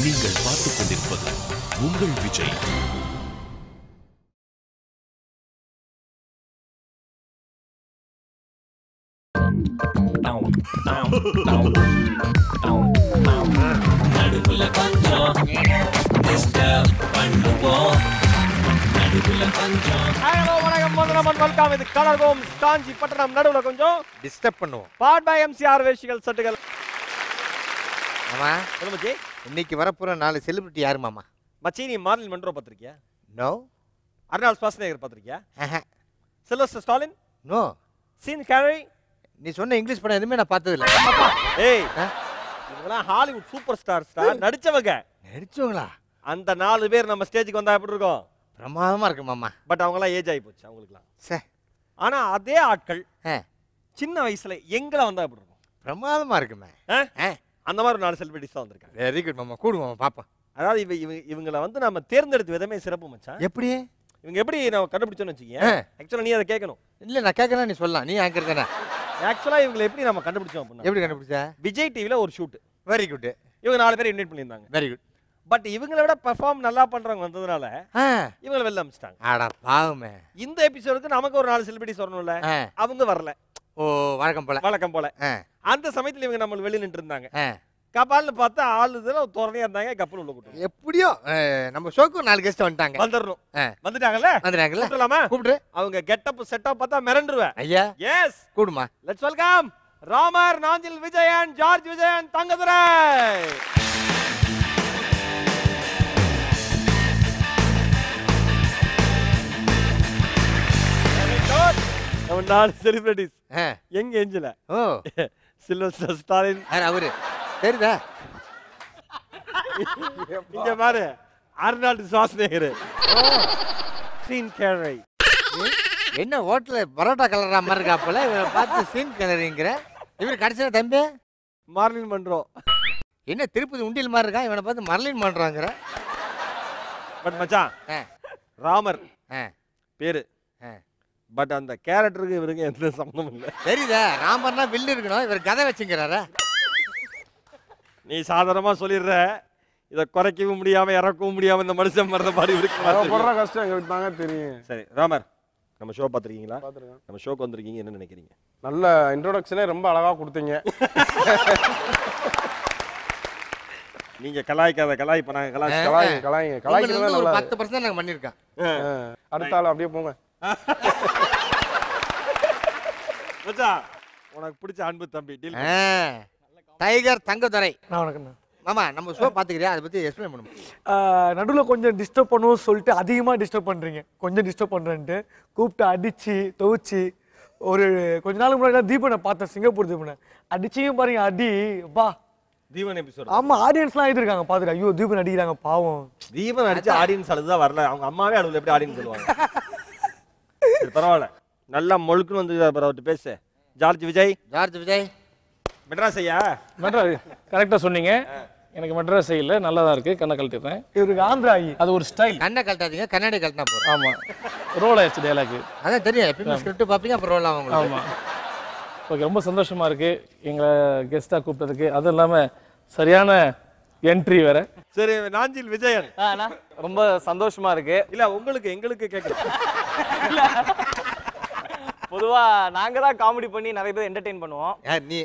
நீங்கள் பார்த்துக் கொண்டிருப்பது உங்கள் விஜய். வெல்கம். இது கலர் ஹோம்ஸ் காஞ்சி பட்டணம். நடுவுல கொஞ்சம் டிஸ்டர்ப் பண்ணுவோம். பார்ட் பை எம்சிஆர் வேஷிகள் சட்டுகள். ஆமா, சொல்லு மச்சி. இன்னைக்கு வரப்போற 4 செலிபிரிட்டி யாரு மாமா? மச்சி, நீ மார்லின் மன்றோ பாத்திருக்கியா? நோ. அர்னால்ட் ஸ்வாஸ்நேகர் பாத்திருக்கியா? Sylvester Stalin? No. Sean Carrey? நீ சொன்ன இங்கிலீஷ் படம் எதுவுமே நான் பார்த்தது இல்ல. ஏய், இவங்கலாம் ஹாலிவுட் சூப்பர் ஸ்டார் நடிச்சவங்க. நடிச்சவங்களா? அந்த 4 பேர் நம்ம ஸ்டேஜுக்கு வந்தா எப்படி இருக்கும்? பிரமாதமா இருக்கு மாமா. பட் அவங்கலாம் ஏஜ் ஆகி போச்சு அவங்களுக்குலாம். சே. ஆனா அதே ஆட்கள் சின்ன வயசுல எங்கள வந்தா எப்படி இருக்கும்? பிரமாதமா இருக்குமே. அந்த மாதிரி 4 செலிபிரிட்டிஸ் தான் வந்திருக்காங்க. வெரி குட் மாமா. கூடு மாமா பாப்போம். அதாவது இவங்களை வந்து நம்ம தேர்ந்தெடுத்த விதமே சிறப்பு மச்சான். எப்படி? இவங்க எப்படி நம்ம கண்டுபிடிச்சோன்னு வச்சுக்கீங்க. ஆக்சுவலா நீ அதை கேட்கணும். இல்ல, நான் கேட்கறேன், நீ சொல்லலாம். நீ ஆங்கர் தானே. ஆக்சுவலா இவங்களை எப்படி நம்ம கண்டுபிடிச்சோம் அப்படின்னா, எப்படி கண்டுபிடிச்ச? விஜய் டிவில ஒரு ஷூட். Very good. இவங்க 4 பேர் இன்வைட் பண்ணியிருந்தாங்க. Very good. பட் இவங்களை விட பெர்ஃபார்ம் நல்லா பண்றவங்க வந்ததுனால இவங்களை வெளில அமிச்சிட்டாங்க. ஆடா பாவமே. இந்த எபிசோடுக்கு நமக்கு ஒரு 4 செலிபிரிட்டிஸ் வரணும்ல, அவங்க வரல. ஓ, வழக்கம் போல. அந்த சமயத்துல இவங்க நம்ம வெளிய நின்று இருந்தாங்க. கபால்னு பார்த்தா ஆளுதுல தோரணையா இருந்தாங்க. கப்பல் உள்ள கூட்டு எப்படியோ நம்ம ஷோக்கு 4 கெஸ்ட் வந்துட்டாங்க. வந்துடணும். வந்துட்டாங்கல்ல? கூப்பிடலாமா? கூப்பிடு. அவங்க கெட்டப் செட்டப் பார்த்தா மிரண்டுருவேன். ஐயா. எஸ், கூடுமா. Let's welcome Ramar, Nanjil Vijayan, George Vijayan, Thangadurai. நம்ம 4 செலிபிரிட்டிஸ். எங்க ஏஞ்சல? ஓ, சில்வஸ்டர் ஸ்டாலின். அவரு தெரியுதா? இங்க பாரு, அர்னால்ட் ஸ்வாஸ்நேகர். Scene carry. என்ன ஹோட்டல்ல பரோட்டா கலரா மாதிரி இருக்காப்புல. இவரை பார்த்து சீன் கலரிங்கிற. இவர் கடைசியா தம்பி மார்லின் மன்றோ. என்ன திருப்பதி உண்டியல் மாதிரி இருக்கான், இவனை பார்த்து மர்லின் பண்றாங்கிற. பட் மச்சான், ராமர் பேரு. பட் அந்த கேரக்டருக்கு இவருக்கு எந்த சம்பந்தமும் இல்லை. தெரியுதா? ராமர்னா வில்லு இருக்கணும், இவர் கதை வச்சுங்கிறாரா? நீ சாதாரணமா சொல்லிடுற. இதை குறைக்கவும் முடியாம இறக்கவும் முடியாம இந்த மனுஷன் மறந்த மாதிரி இருக்கு. கஷ்டம் எங்களுக்கு தாங்க தெரியும். சரி ராமர், நம்ம ஷோ பார்த்துருக்கீங்களா? நம்ம ஷோக்கு வந்திருக்கீங்க, என்ன நினைக்கிறீங்க? நல்ல இன்ட்ரோடக்ஷனே ரொம்ப அழகா கொடுத்தீங்க. நீங்க கலாய்க்காத கலாய்ப்ப நாங்க கலாய்க்கிறதா நல்லா 10% நாங்க பண்ணிருக்கோம். அடுத்த ஆள் அப்படியே போங்க. மச்சான், உனக்கு பிடிச்ச அன்பு தம்பி டைகர் தங்கதுரை. வணக்கம் மாமா. நம்ம ஷோ பாத்துக்கிறியா? அதை பத்தி எக்ஸ்பிளைன் பண்ணுங்க. நடுவில் கொஞ்சம் டிஸ்டர்ப் பண்ணுவோம் சொல்லிட்டு அதிகமாக டிஸ்டர்ப் பண்ணுறீங்க. கொஞ்சம் டிஸ்டர்ப் பண்ணுறேன்ட்டு கூப்பிட்டு அடிச்சு துவச்சி ஒரு கொஞ்ச நாளுக்கு முன்னாடி தீபனை பார்த்தேன், சிங்கப்பூர் தீபனை. அடிச்சியும் பாருங்க, அடி பா. தீபன் எபிசோட். ஆமா, ஆடியன்ஸ்லாம் எழுதிருக்காங்க பார்த்துட்டு. ஐயோ தீபன் அடிக்கிறாங்க பாவம். தீபன் அடிச்சு ஆடியன்ஸ் அழுதுதான் வரல. அவங்க அம்மாவே அழுது எப்படி ஆடியன்ஸ் சொல்லுவாங்க? பரவாயில்ல, நல்லா மொழுக்குன்னு வந்து அவர்கிட்ட பேசு. ஜார்ஜ் விஜய். மெட்ராஸ் ஐயா. மெட்ராஸ் கரெக்டாக சொன்னீங்க. எனக்கு மெட்ராஸ் இல்லை, நல்லா தான் இருக்கு. கண்ணை கழட்டிடுறேன். இவருக்கு ஆந்திரா அது ஒரு ஸ்டைல். கண்ணை கழட்டாதீங்க, கண்ணாடி கழட்டினா போதும். ஆமாம், ரோல் ஆயிடுச்சு டைலாக். அதான் தெரியும், எப்பயுமே ஸ்கிரிப்ட் பார்ப்பீங்க, அப்புறம் ரோல் ஆகும். ஆமாம். ஓகே, ரொம்ப சந்தோஷமா இருக்கு எங்களை கெஸ்ட்டாக கூப்பிட்டதுக்கு. அதுவும் இல்லாமல் சரியான என்ட்ரி வேற. சரி, நாஞ்சில் விஜயன். ரொம்ப சந்தோஷமா இருக்கு. இல்ல உங்களுக்கு எங்களுக்கு கேட்கல. பொதுவா நாங்க தான் காமெடி பண்ணி நிறைய பேர் என்டர்டெயின் பண்ணுவோம். நீ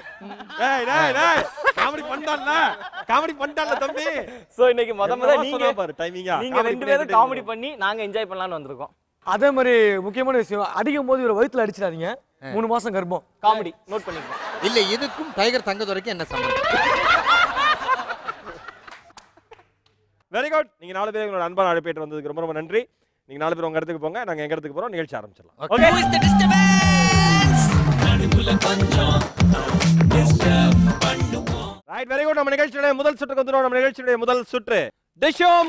காமெடி பண்ணிட்டான்ல தம்பி. சோ இன்னைக்கு முதல்ல நீங்க 2 பேரும் காமெடி பண்ணி நாங்க என்ஜாய் பண்ணலாம்னு வந்திருக்கோம். அதே மாதிரி முக்கியமான விஷயம், அடிக்கும் போது இவரை வயிற்றுல அடிச்சிடாதீங்க. 3 மாசம் கர்ப்பம். காமெடி நோட் பண்ணிக்கோ. இல்ல, இதுக்கும் டைகர் தங்கதுரைக்கும் என்ன சம்பந்தம்? Very good. நீங்க 4 பேர் உங்களோட அன்பான அழைப்பேற்று வந்ததுக்கு ரொம்ப ரொம்ப நன்றி. நீங்க 4 பேர் உங்க இடத்துக்கு போங்க, நாங்க எங்க இடத்துக்கு போறோம். நிகழ்ச்சி ஆரம்பிச்சிடலாம். ஓகே. Right, very good. நம்ம நிகழ்ச்சியோட முதல் சுற்றுக்கு வந்துறோம். நம்ம நிகழ்ச்சியோட முதல் சுற்று டிஷோம்.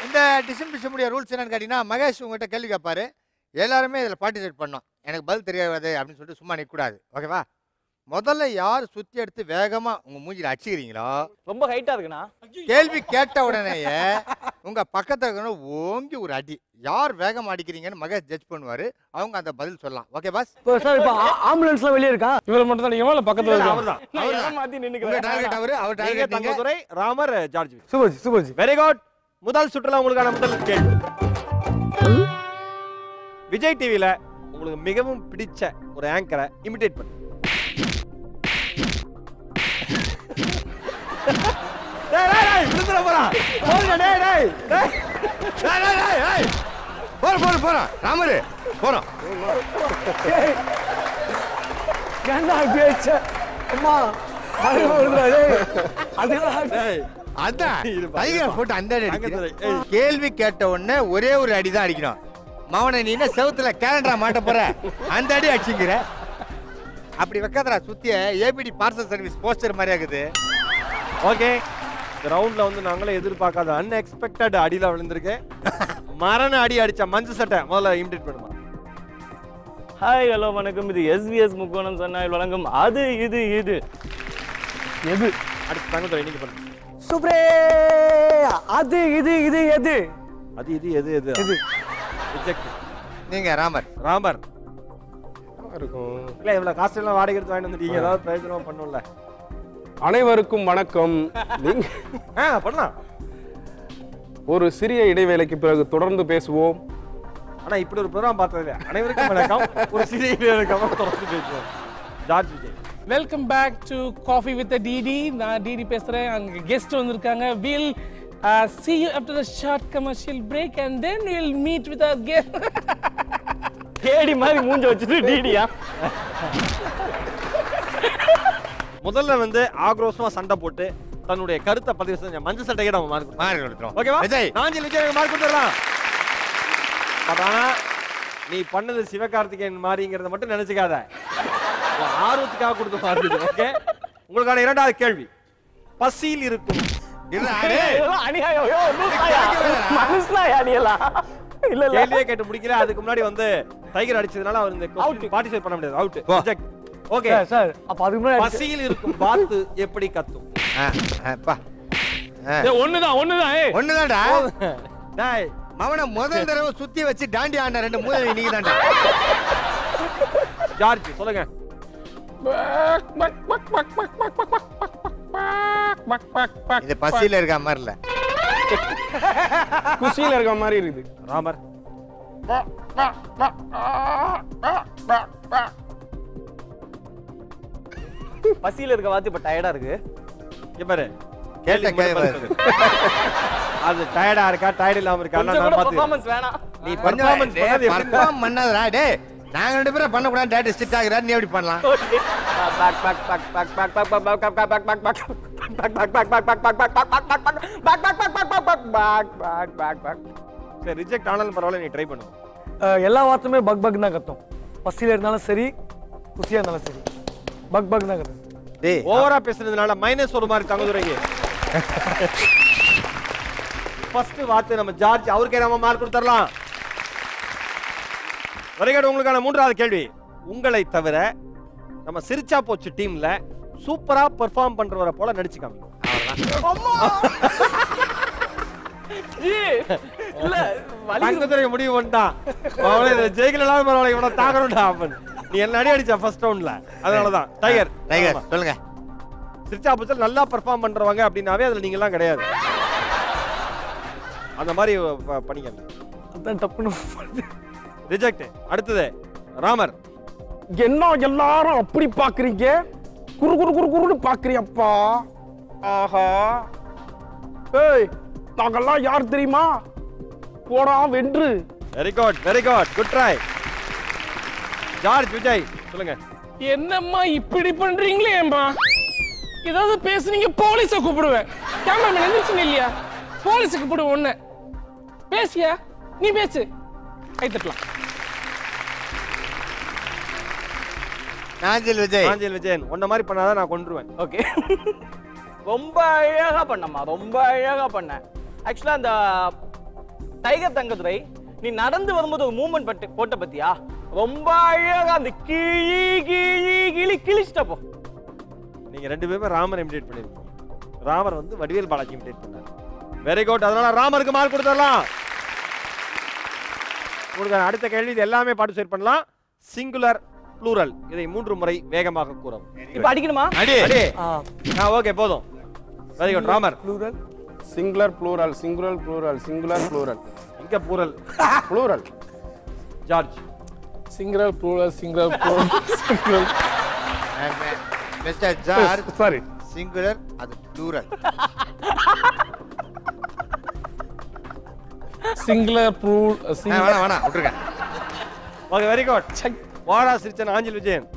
இந்த டிஷும் ரூல்ஸ் என்னன்னு கேட்டீங்கன்னா, மகேஷ் உங்ககிட்ட கேள்வி கேட்பாரு. எல்லாருமே இதில் பார்ட்டிசிபேட் பண்ணோம். எனக்கு பதில் தெரியாது அப்படின்னு சொல்லிட்டு சும்மா நிற்கக்கூடாது. ஓகேவா? முதல்ல யார் சுத்தி எடுத்து வேகமா உங்க மூஞ்சில அடிச்சுக்கிறீங்களோ, ரொம்ப ஹைட்டா இருக்குண்ணா, கேள்வி கேட்ட உடனேயே உங்க பக்கத்துல இருக்கணும் ஓங்கி ஒரு அடி. யார் வேகம் அடிக்கிறீங்கன்னு மகேஷ் ஜட்ஜ் பண்ணுவாரு. அவங்க அந்த பதில் சொல்லலாம். Okay pass? இப்போ சார் இப்போ ஆம்புலன்ஸ்லாம் வெளியே இருக்கா? இவர் மட்டும் தான் அடிக்கமா இல்ல பக்கத்துல இருக்கா? அவர்தான். நான் மாத்தி உங்க நின்னுக்கிறேன். டார்கெட் அவரு, அவர் நீங்க டார்கெட் நீங்க. தங்கதுரை, ராமர், ஜார்ஜ். சூப்பர்ஜி. Very good. முதல் சுற்றுல உங்களுக்கான முதல் கேள்வி. விஜய் டிவில உங்களுக்கு மிகவும் பிடிச்ச ஒரு ஆங்கரை இமிடேட் பண்ணு. டேய் டேய் டேய் விழுந்துற போறா. போங்க டேய் டேய். போறோம் ராமரு போறோம். ஏன்டா இப்படி வச்ச? அம்மா அழுக வருதுடா டேய். அதெல்லாம் டேய் அதான் இது பாரு. டைகர் போட்டு அந்த அடி தங்கதுரை, அடிக்கிறேன். ஏய். கேள்வி கேட்ட உடனே ஒரே ஒரு அடி தான் அடிக்கணும். மவனை நீ என்ன செவுத்துல கேலண்டரா மாட்ட போற? அந்த அடி அடிச்சுங்கிற. அப்படி வைக்காதடா சுத்திய ஏபிடி பார்சல் சர்வீஸ் போஸ்டர் மாதிரி ஆகுது. ஓகே. இந்த ரவுண்ட்ல வந்து நாங்களே எதிர்பார்க்காத அன்எக்ஸ்பெக்டட் அடியில விழுந்திருக்கு. மரண அடி அடிச்ச மஞ்சள் சட்டை முதல்ல இமிடேட் பண்ணுமா. ஹாய் ஹலோ வணக்கம். இது எஸ்விஎஸ் முக்கோணம் சொன்னாயில் வழங்கும் அது இது இது எது அடுத்து தங்கதுரை நீங்க பண்ணுங்க. சூப்பரே. அது இது எது? அது இது எது எது எது? ரிஜெக்ட். நீங்க ராமர். ராமர் இருக்கும். இல்ல இவ்வளவு காசு எல்லாம் வாடகை எடுத்து வாங்கிட்டு வந்துட்டீங்க. ஏதாவது பிரயோஜனமா பண்ணும்ல. அனைவருக்கும் வணக்கம். நீங்க பண்ணலாம். ஒரு சிறிய இடைவேளைக்கு பிறகு தொடர்ந்து பேசுவோம். ஆனா இப்படி ஒரு ப்ரோகிராம் பார்த்தது இல்லையா? அனைவருக்கும் வணக்கம். ஒரு சிறிய இடைவேளைக்கு தொடர்ந்து பேசுவோம். George Vijay. Welcome back to coffee with DD. நான் டிடி பேசுறேன். அங்க கெஸ்ட் வந்திருக்காங்க. Will see you after the short commercial break and then we'll meet with our guest. கேடி மாதிரி மூஞ்ச வச்சுட்டு டிடியா? முதல்ல வந்து ஆக்ரோஷமா சண்டை போட்டு தன்னுடைய கருத்தை பதிவு செஞ்ச மஞ்சள் சட்டையை நம்ம மார்க் கொடுத்துறோம். ஓகேவா? விஜய். நாஞ்சில் விஜய் மார்க் கொடுத்துடலாம். ஆனா நீ பண்ணது சிவகார்த்திகேயன் மாதிரிங்கிறத மட்டும் நினைச்சுக்காத. ஆர்வத்துக்காக கொடுத்த மாதிரி. ஓகே. உங்களுக்கான இரண்டாவது கேள்வி. பசியில் இருக்கும். இதெல்லாம் அநியாயம். யோ லூசாயா? மனுஷனாயா நீ எல்லாம்? இல்ல இல்ல. கேள்வியே கேட்டு முடிக்கல. அதுக்கு முன்னாடி வந்து டைகர் அடிச்சதுனால அவர் இந்த பார்ட்டிசிபேட் பண்ண முடியாது. அவுட். ரிஜெக்ட். ஓகே. சார் அப்ப அதுக்கு முன்னாடி பசியில் இருக்கும் வாத்து எப்படி கத்தும்? பா ஒண்ணுதான் ஏய். ஒண்ணுதான்டா. டேய் மவனை முதல் தடவை சுத்தி வச்சு டாண்டி ஆடின ரெண்டு மூதேவி நீங்க தான்டா. ஜார்ஜ் சொல்லுங்க. இது பசியில இருக்க மாதிரி இல்ல, குஷியில இருக்க மாதிரி இருக்குது. ராமர். பசியில இருக்க வாத்து இப்ப டயர்டா இருக்கு. இங்க பாரு. கேட்ட கேள்வி அது டயர்டா இருக்கா டயர்ட் இல்லாம இருக்கா கொஞ்சம் நான் கூட பாத்து. பெர்ஃபார்மன்ஸ் வேணாம். நீ பெர்ஃபார்மன்ஸ் பண்ணது எப்படி? பர்ஃபார்ம் பண்ணாதடா டேய். நாங்க ரெண்டு பேரும் பண்ண கூடாது. டேட் ஸ்ட்ரிக்ட் ஆகுறாரு. நீ எப்படி பண்ணலாம்? Back back back back back back back back back back back back சரி ரிஜெக்ட் ஆனாலும் பரவாயில்ல நீ ட்ரை பண்ணு. எல்லா வார்த்தையுமே பக் பக் தான் கத்தும். பசியில இருந்தாலும் சரி குசியா இருந்தாலும் சரி பக் பக் தான் கத்தும். டேய் ஓவரா பேசுனதுனால மைனஸ் ஒரு மாதிரி தங்கதுரைக்கு. ஃபர்ஸ்ட் வார்த்தை நம்ம ஜார்ஜ் அவருக்கே நம்ம மார்க் கொடுத்துடலாம். வரைகாடு உங்களுக்கான மூன்றாவது கேள்வி. உங்களை தவிர நம்ம சிரிச்சா போச்சு டீம்ல சூப்பரா பெர்ஃபார்ம் பண்றவரை போல நடிச்சு காமிங்க. இல்ல தங்கதுரை முடிவு பண்ணிட்டான். அவளே ஜெயிக்கலாம் பரவாயில்ல இவனை தாக்கணும்டா அவன். நீ என்ன அடி அடிச்ச ஃபர்ஸ்ட் ரவுண்ட்ல. அதனாலதான் டைகர் டைகர் சொல்லுங்க. சிரிச்சா போச்சு நல்லா பெர்ஃபார்ம் பண்றவங்க அப்படினாவே அதுல நீங்க எல்லாம் கிடையாது. அந்த மாதிரி பண்ணிக்கங்க. அதான் தப்புன்னு ரிஜெக்ட். அடுத்தது ராமர். என்ன எல்லாரும் அப்படி பாக்குறீங்க? குரு குரு குரு குருன்னு பாக்குறியப்பா. ஆஹா. ஏய் நாங்கெல்லாம் யார் தெரியுமா? போடா வென்று. Very good very good good try. George Vijay சொல்லுங்க. என்னம்மா இப்படி பண்றீங்களேம்மா? ஏதாவது பேசுனீங்க போலீஸை கூப்பிடுவேன். கேமராமேன் எந்திரிச்சு இல்லையா? போலீஸை கூப்பிடுவேன் ஒண்ணு. பேசியா? நீ பேசு. கை தட்டலாம். நாஞ்சில் விஜய். நாஞ்சில் விஜயன் உன்ன மாதிரி பண்ணாதான் நான் கொன்றுவேன். ஓகே. ரொம்ப அழகா பண்ணம்மா. ரொம்ப அழகா பண்ண. ஆக்சுவலா அந்த டைகர் தங்கதுரை நீ நடந்து வரும்போது ஒரு மூவ்மெண்ட் போட்ட பத்தியா? ரொம்ப அழகா அந்த கிளி கிளி கிளி கிழிச்சிட்டப்போ. நீங்க ரெண்டு பேருமே ராமர் இமிடேட் பண்ணிருக்கீங்க. ராமர் வந்து வடிவேல் பாலாஜி இமிடேட் பண்ணாரு. Very good. அதனால ராமருக்கு மார்க் கொடுத்துடலாம். உங்களுக்கு அடுத்த கேள்வி இது எல்லாமே பார்ட்டிசிபேட் பண்ணலாம். சிங்குலர் ப்ளூரல் இதை 3 முறை வேகமாக கூறவும். இப்ப அடிக்கணுமா? அடி. ஓகே போதும். Very good Ramar. Plural singular plural singular plural singular plural இங்க plural plural. George. Singular plural singular plural mister George sorry singular அது ப்ளூரல். சிங்குலர் வேணா விட்டுருங்க. Okay very good. வாடா சிரிச்சன் ஆஞ்சல் Vijayan.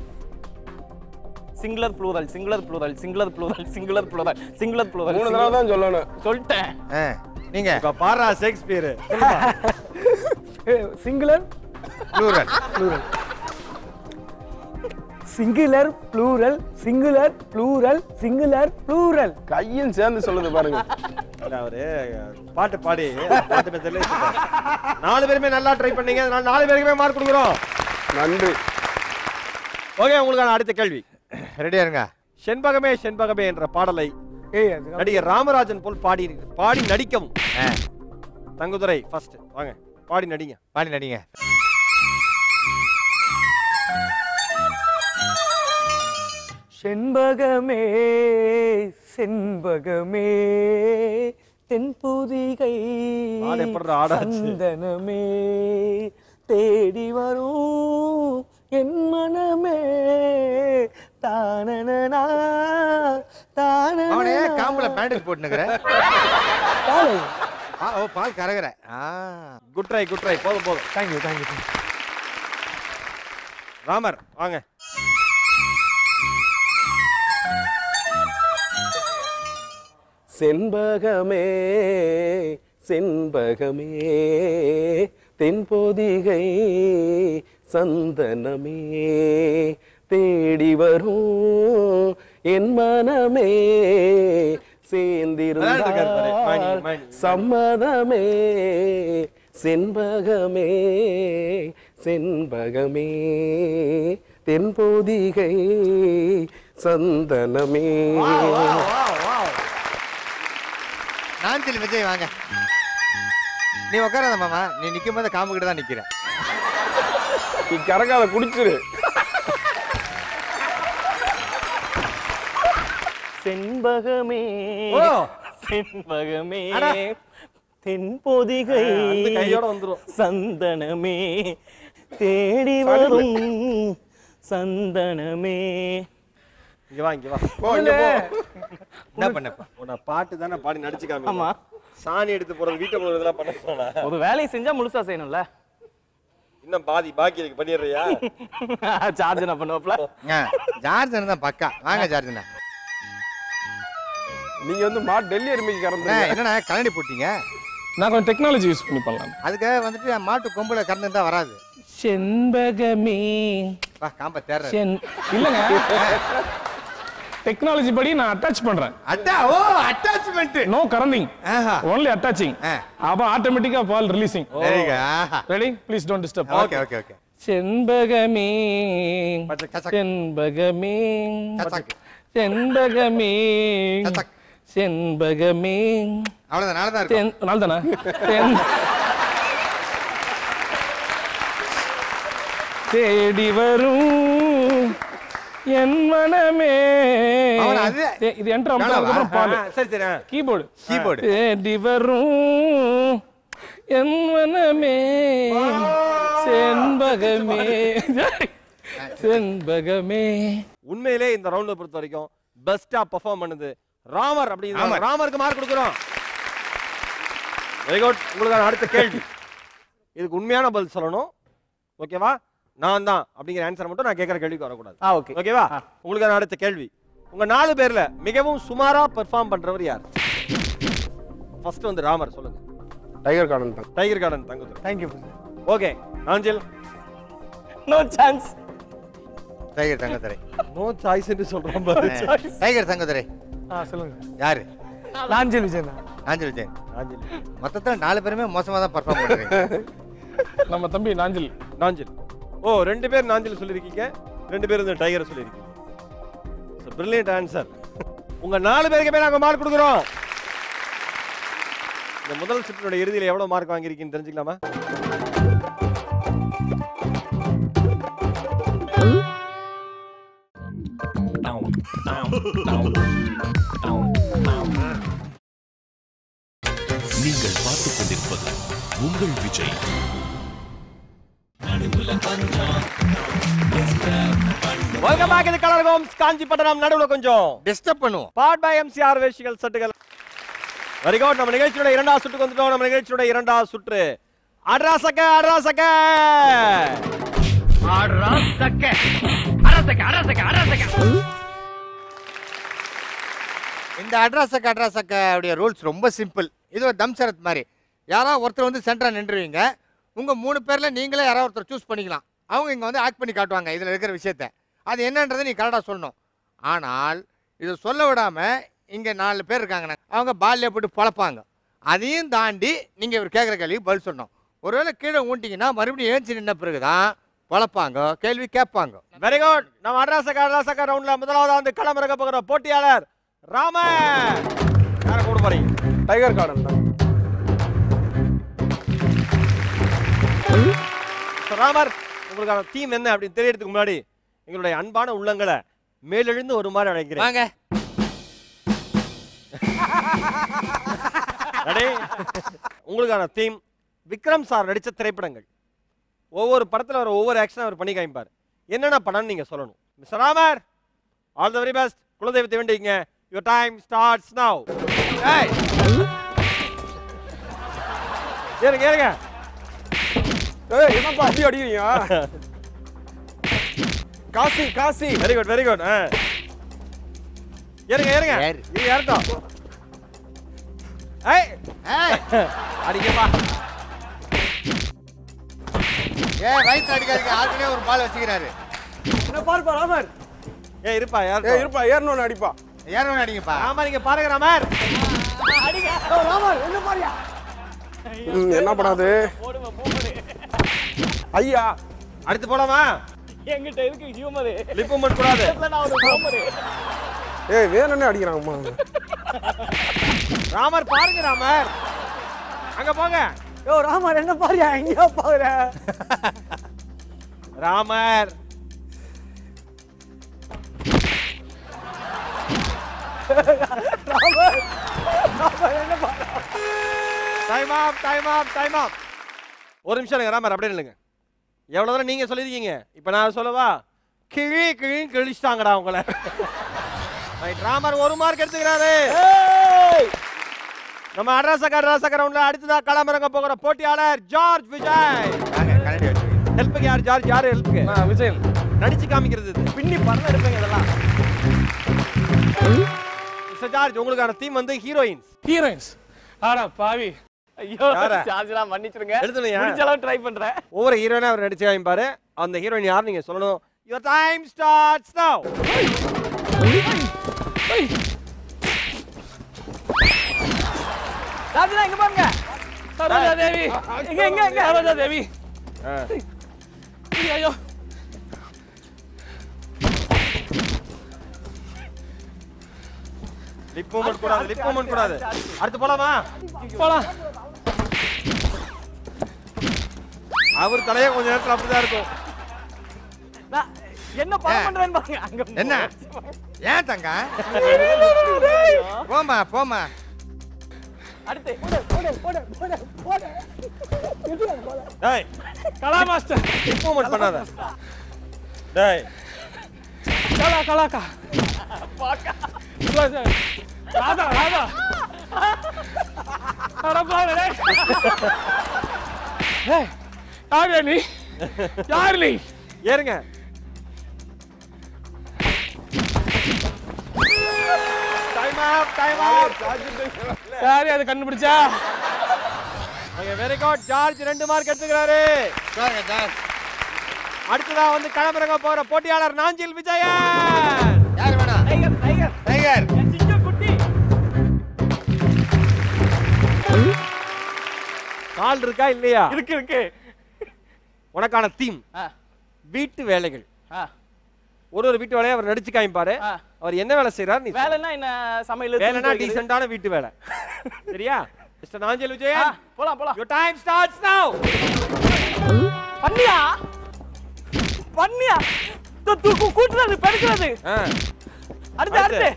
Singular plural singular plural singular plural singular plural singular plural 3 தடவை தான் சொல்லணும். சொல்லிட்டேன். நீங்க இப்ப பாரா Shakespeare. Singular plural singular plural singular plural singular plural. கையும் சேர்ந்து சொல்லுது பாருங்க. அவரு பாட்டு பாடி பாட்டு மெத்தட்ல 4 பேருமே நல்லா ட்ரை பண்ணீங்க. அதனால 4 பேருக்குமே மார்க் கொடுக்குறோம். நன்றி. ஓகே உங்களுக்கான அடுத்த கேள்வி. ரெடியா இருங்க. செண்பகமே செண்பகமே என்ற பாடலை நடிகர் ராமராஜன் போல் பாடி நடிக்கவும். தங்குதுரை ஃபர்ஸ்ட் வாங்க பாடி நடிங்க. செண்பகமே செண்பகமே தென்புதிகை சந்தனமே தேடி வரும் என் மனமே தானனா அவனே காம்புல பேண்டேஜ் போட்டுனுக்குற. ஓ பால் கரகற. குட் ட்ரை போதும். தேங்க்யூ ராமர் வாங்க. செண்பகமே செண்பகமே தென்பொதிகை சந்தனமே தேடி வரும் என் மனமே சேர்ந்திருந்தால் சம்மதமே செண்பகமே செண்பகமே தென்பொதிகை சந்தனமே. நாஞ்சில் விஜய் வாங்க. நீ உட்காராத மாமா, நீ நிக்கும் போது காம்பு கிட்ட தான் நிக்கிற. நீ கரகாத குடிச்சிரு. செண்பகமே செண்பகமே தென்பொதிகை கையோட வந்துரும் சந்தனமே தேடி வரும் சந்தனமே. இங்க வா என்ன பண்ணப்பா? உன்னை பாட்டு தானே பாடி நடிச்சு காமி. ஆமா. சாணி எடுத்து போறது வீட்டை போறது இதெல்லாம் பண்ண சொன்னா ஒரு வேலையை செஞ்சா முழுசா செய்யணும்ல. இன்னும் பாக்கி இருக்கு பண்ணிடுறியா? சார்ஜ் என்ன பண்ணுவாப்ல? ஜார்ஜன் தான் பக்கா. வாங்க ஜார்ஜனா. நீங்க வந்து டெல்லி எருமைக்கு கறந்து என்னண்ணா கலனி போட்டீங்க? நான் கொஞ்சம் டெக்னாலஜி யூஸ் பண்ணி பண்ணலாம். அதுக்கு வந்துட்டு மாட்டு கொம்புல கறந்து தான் வராது. செண்பகமே வா காம்ப தேர்ற. இல்லங்க டெக்னாலஜி படி நான் அட்டாச் பண்றேன். Attachment. No currenting. only attaching. அப்ப ஆட்டோமேட்டிக்கா ball releasing. Ready please don't disturb. Okay. செண்பகமே செண்பகமே செண்பகமே செண்பகமே. அவ்வளவுதான். நாளை தான் இருக்கு. நாள் தானே தேடி வரும் என் மனமே. இது என்டர் அப்புறம் பாடு. சரி கீபோர்டு. தேடி வரும் என் மனமே செண்பகமே செண்பகமே. உண்மையிலே இந்த ரவுண்ட பொறுத்த வரைக்கும் பெஸ்டா பெர்ஃபார்ம் பண்ணுது ராமர். அப்படி ராமருக்கு மார்க் கொடுக்குறோம். Very good. உங்களுக்கான அடுத்த கேள்வி. இதுக்கு உண்மையான பதில் சொல்லணும். ஓகேவா? நான் தான் அப்படிங்கிற ஆன்சர் மட்டும் நான் கேட்கிற கேள்விக்கு வரக்கூடாது. ஓகேவா? உங்களுக்கான அடுத்த கேள்வி. உங்க 4 பேர்ல மிகவும் சுமாரா பெர்ஃபார்ம் பண்றவர் யார்? ஃபர்ஸ்ட் வந்து ராமர் சொல்லுங்க. Tiger garden Thangadurai. Thank you. Okay Nanjil. No chance. Tiger Thangadurai. No choice என்று சொல்றோம் பாரு. டைகர் தங்கதுரை. சொல்லுங்க. யாரு? நாஞ்சில் விஜயன். நாஞ்சில் விஜயன். மொத்தத்துல 4 பேருமே மோசமா தான் பெர்ஃபார்ம் பண்றீங்க. நம்ம தம்பி நாஞ்சில். ஓ 2 பேர் நாஞ்சில் சொல்லிருக்கீங்க, 2 பேர் வந்து டைகர் சொல்லிருக்கீங்க. So brilliant answer. உங்க 4 பேருக்கு நாங்க மார்க் கொடுக்கிறோம். இந்த முதல் சுற்றினுடைய இறுதியில் எவ்வளவு மார்க் வாங்கியிருக்கீங்கன்னு தெரிஞ்சுக்கலாமா? நீங்கள் பார்த்துக் கொண்டிருப்பது உங்கள் விஜய். Welcome back. இது கலர் ஹோம்ஸ் காஞ்சிபட்டணம். நடுவுல கொஞ்சம் டிஸ்டர்ப் பண்ணுவோம். பார்ட் பை எம்சிஆர் வேஷிகள் சட்டுகள். Very good. நம்ம நிகழ்ச்சியோட இரண்டாவது சுற்றுக்கு வந்துட்டோம். நம்ம நிகழ்ச்சியோட இரண்டாவது சுற்று அட்ராசக்க அட்ராசக்க அரசக்க அரசக்க அரசக்க அரசக்க. இந்த அட்ராசக்க உடைய ரூல்ஸ் ரொம்ப சிம்பிள். இது ஒரு தம் சரத் மாதிரி. யாராவது ஒருத்தர் வந்து சென்டரா நின்றுவீங்க. உங்க 3 பேர்ல நீங்களே யாராவது ஒருத்தர் சூஸ் பண்ணிக்கலாம். அவங்க இங்க வந்து ஆக்ட் பண்ணி காட்டுவாங்க இதுல இருக்கிற விஷயத்த. அது என்னன்றதை நீ கரெக்டா சொல்லணும். ஆனால் இதை சொல்ல விடாம இங்க 4 பேர் இருக்காங்க. அவங்க பால்ல போட்டு பொழப்பாங்க. அதையும் தாண்டி நீங்க இவர் கேட்குற கேள்விக்கு பதில் சொல்லணும். ஒருவேளை கீழே ஊண்டிங்கன்னா மறுபடியும் ஏஞ்சி நின்ன பிறகுதான் பொழப்பாங்க, கேள்வி கேட்பாங்க. Very good. நம்ம அட்ராசக்க ரவுண்ட்ல முதலாவது வந்து களமிறக்க போகிற போட்டியாளர் ராமன். யாரை கூட போறீங்க? டைகர் கார்டன் தான். ராமர், உங்களுக்கான தீம் என்ன அப்படின்னு தெரியறதுக்கு முன்னாடி எங்களுடைய அன்பான உள்ளங்களை மேலெழுந்து ஒரு மாதிரி அழைக்கிறேன். வாங்க. உங்களுக்கான தீம் விக்ரம் சார் நடிச்ச திரைப்படங்கள். ஒவ்வொரு படத்துல வர ஒவ்வொரு ஆக்ஷன் அவர் பண்ணி காமிப்பார். என்னென்ன படம்னு நீங்க சொல்லணும். Mister Ramar, all the very best. குலதெய்வத்தை வேண்டிங்க. யுவர் டைம் ஸ்டார்ட்ஸ் நவ. ஏய், ஏறுங்க ஏறுங்க. ஏய், என்னப்பா அடி அடிக்கிறீங்க? Kasi Kasi. Very good very good. ஏறுங்க ஏறுங்க. இது ஏறட்டும். ஏய் ஏய், அடிக்கப்பா. வயிற்று அடிக்காதீங்க. ஆல்ரெடியே ஒரு பால் வச்சுக்கிறாரு. என்ன பாருப்பா ராமர். ஏய் இருப்பா ஏய் ஏறட்டும். இருப்பா, ஏறணும்னு அடிப்பா. ஏறணும் அடிங்கப்பா. ராமர் இங்க பாருங்க ராமர். அடிங்க. ஓ ராமர் என்ன பாரியா? என்ன பண்ணாது? ஐயா, அடுத்து போலாமா? என்கிட்ட இருக்கு ஹியூமர். லிப் மூவ்மென்ட் கூடாது. நான் ஒரு ஹியூமர். ஏய் வேணும்னே அடிக்கிறாங்கம்மா. ராமர் பாருங்க ராமர். அங்க போங்க. ஓ ராமர் என்ன பாரியா? எங்கயா பாக்குற? ராமர் என்ன பாரு? Time up time up time up. ஒரு நிமிஷம் இருங்க ராமர், அப்படியே இல்லைங்க. எவ்வளவு தூரம் நீங்க சொல்லிருக்கீங்க, இப்ப நான் சொல்லவா? கிழி கிழி கிழிச்சிட்டாங்கடா உங்களை. ரைட், ராமர் 1 மார்க் எடுத்துக்கிறாரு. நம்ம அட்ராசக்க ரவுண்ட்ல அடுத்ததா களமிறங்க போகிற போட்டியாளர் ஜார்ஜ் விஜய். ஹெல்ப்புக்கு யார்? ஜார்ஜ் யாரு ஹெல்ப்புக்கு? விஜய் நடிச்சு காமிக்கிறது இது. பின்னி பறந்து எடுப்பீங்க இதெல்லாம். மிஸ்டர் ஜார்ஜ், உங்களுக்கான தீம் வந்து ஹீரோயின்ஸ். ஹீரோயின்ஸ். ஆடா பாவி. ஐயோ யாரா? சார்ஜ்லாம் மன்னிச்சிருங்க. எழுதுனியா? முடிஞ்ச அளவு ட்ரை பண்றேன். ஒவ்வொரு ஹீரோயினா அவர் நடிச்சு காமிப்பாரு. அந்த ஹீரோயின் யார் நீங்க சொல்லணும். Your time starts now. சார்ஜ்லாம் எங்க பாருங்க. சரோஜா தேவி. எங்க சரோஜா தேவி. ஐயோ. லிப் மூவ்மென்ட் கூடாது, லிப் மூவ்மென்ட் கூடாது. அடுத்து போலாமா? போலாம். அவர் தலையே கொஞ்ச நேரத்துல அப்படிதான் இருக்கும். நான் என்ன பண்றேன்னு பாருங்க. அங்க என்ன? ஏன் தங்க? போமா போமா. அடுத்து டேய், கலா மாஸ்டர். லிப் மூவ்மென்ட் பண்ணாத. டேய், கலாக்கா. பாக்கா. ராதா ராதா. அட பாரு டேய். ஏய், யாரு நீ? யாரு நீ? ஏறுங்க. Time up time up. யாரு அதை கண்டுபிடிச்சா? Okay, very good. George 2 mark எடுத்துக்கிறாரு. Sir sir. அடுத்ததா வந்து களமிறங்க போகிற போட்டியாளர் நாஞ்சில் விஜயன். யார் வேணா? Tiger tiger tiger. சிங்க குட்டி. கால் இருக்கா இல்லையா? இருக்கு. உனக்கான தீம் வீட்டு வேலைகள். ஒரு வீட்டு வேலையை அவர் நடிச்சு காமிப்பாரு. அவர் என்ன வேலை செய்யறாரு? நீ வேலைன்னா என்ன? சமையல். வேலைனா டீசென்ட்டான வீட்டு வேலை. சரியா? மிஸ்டர் நாஞ்சில் விஜயன் போலாம் போலாம். your time starts now. பண்ணியா பண்ணியா கூட்டுறது பெருக்கிறது அடுத்து அடுத்து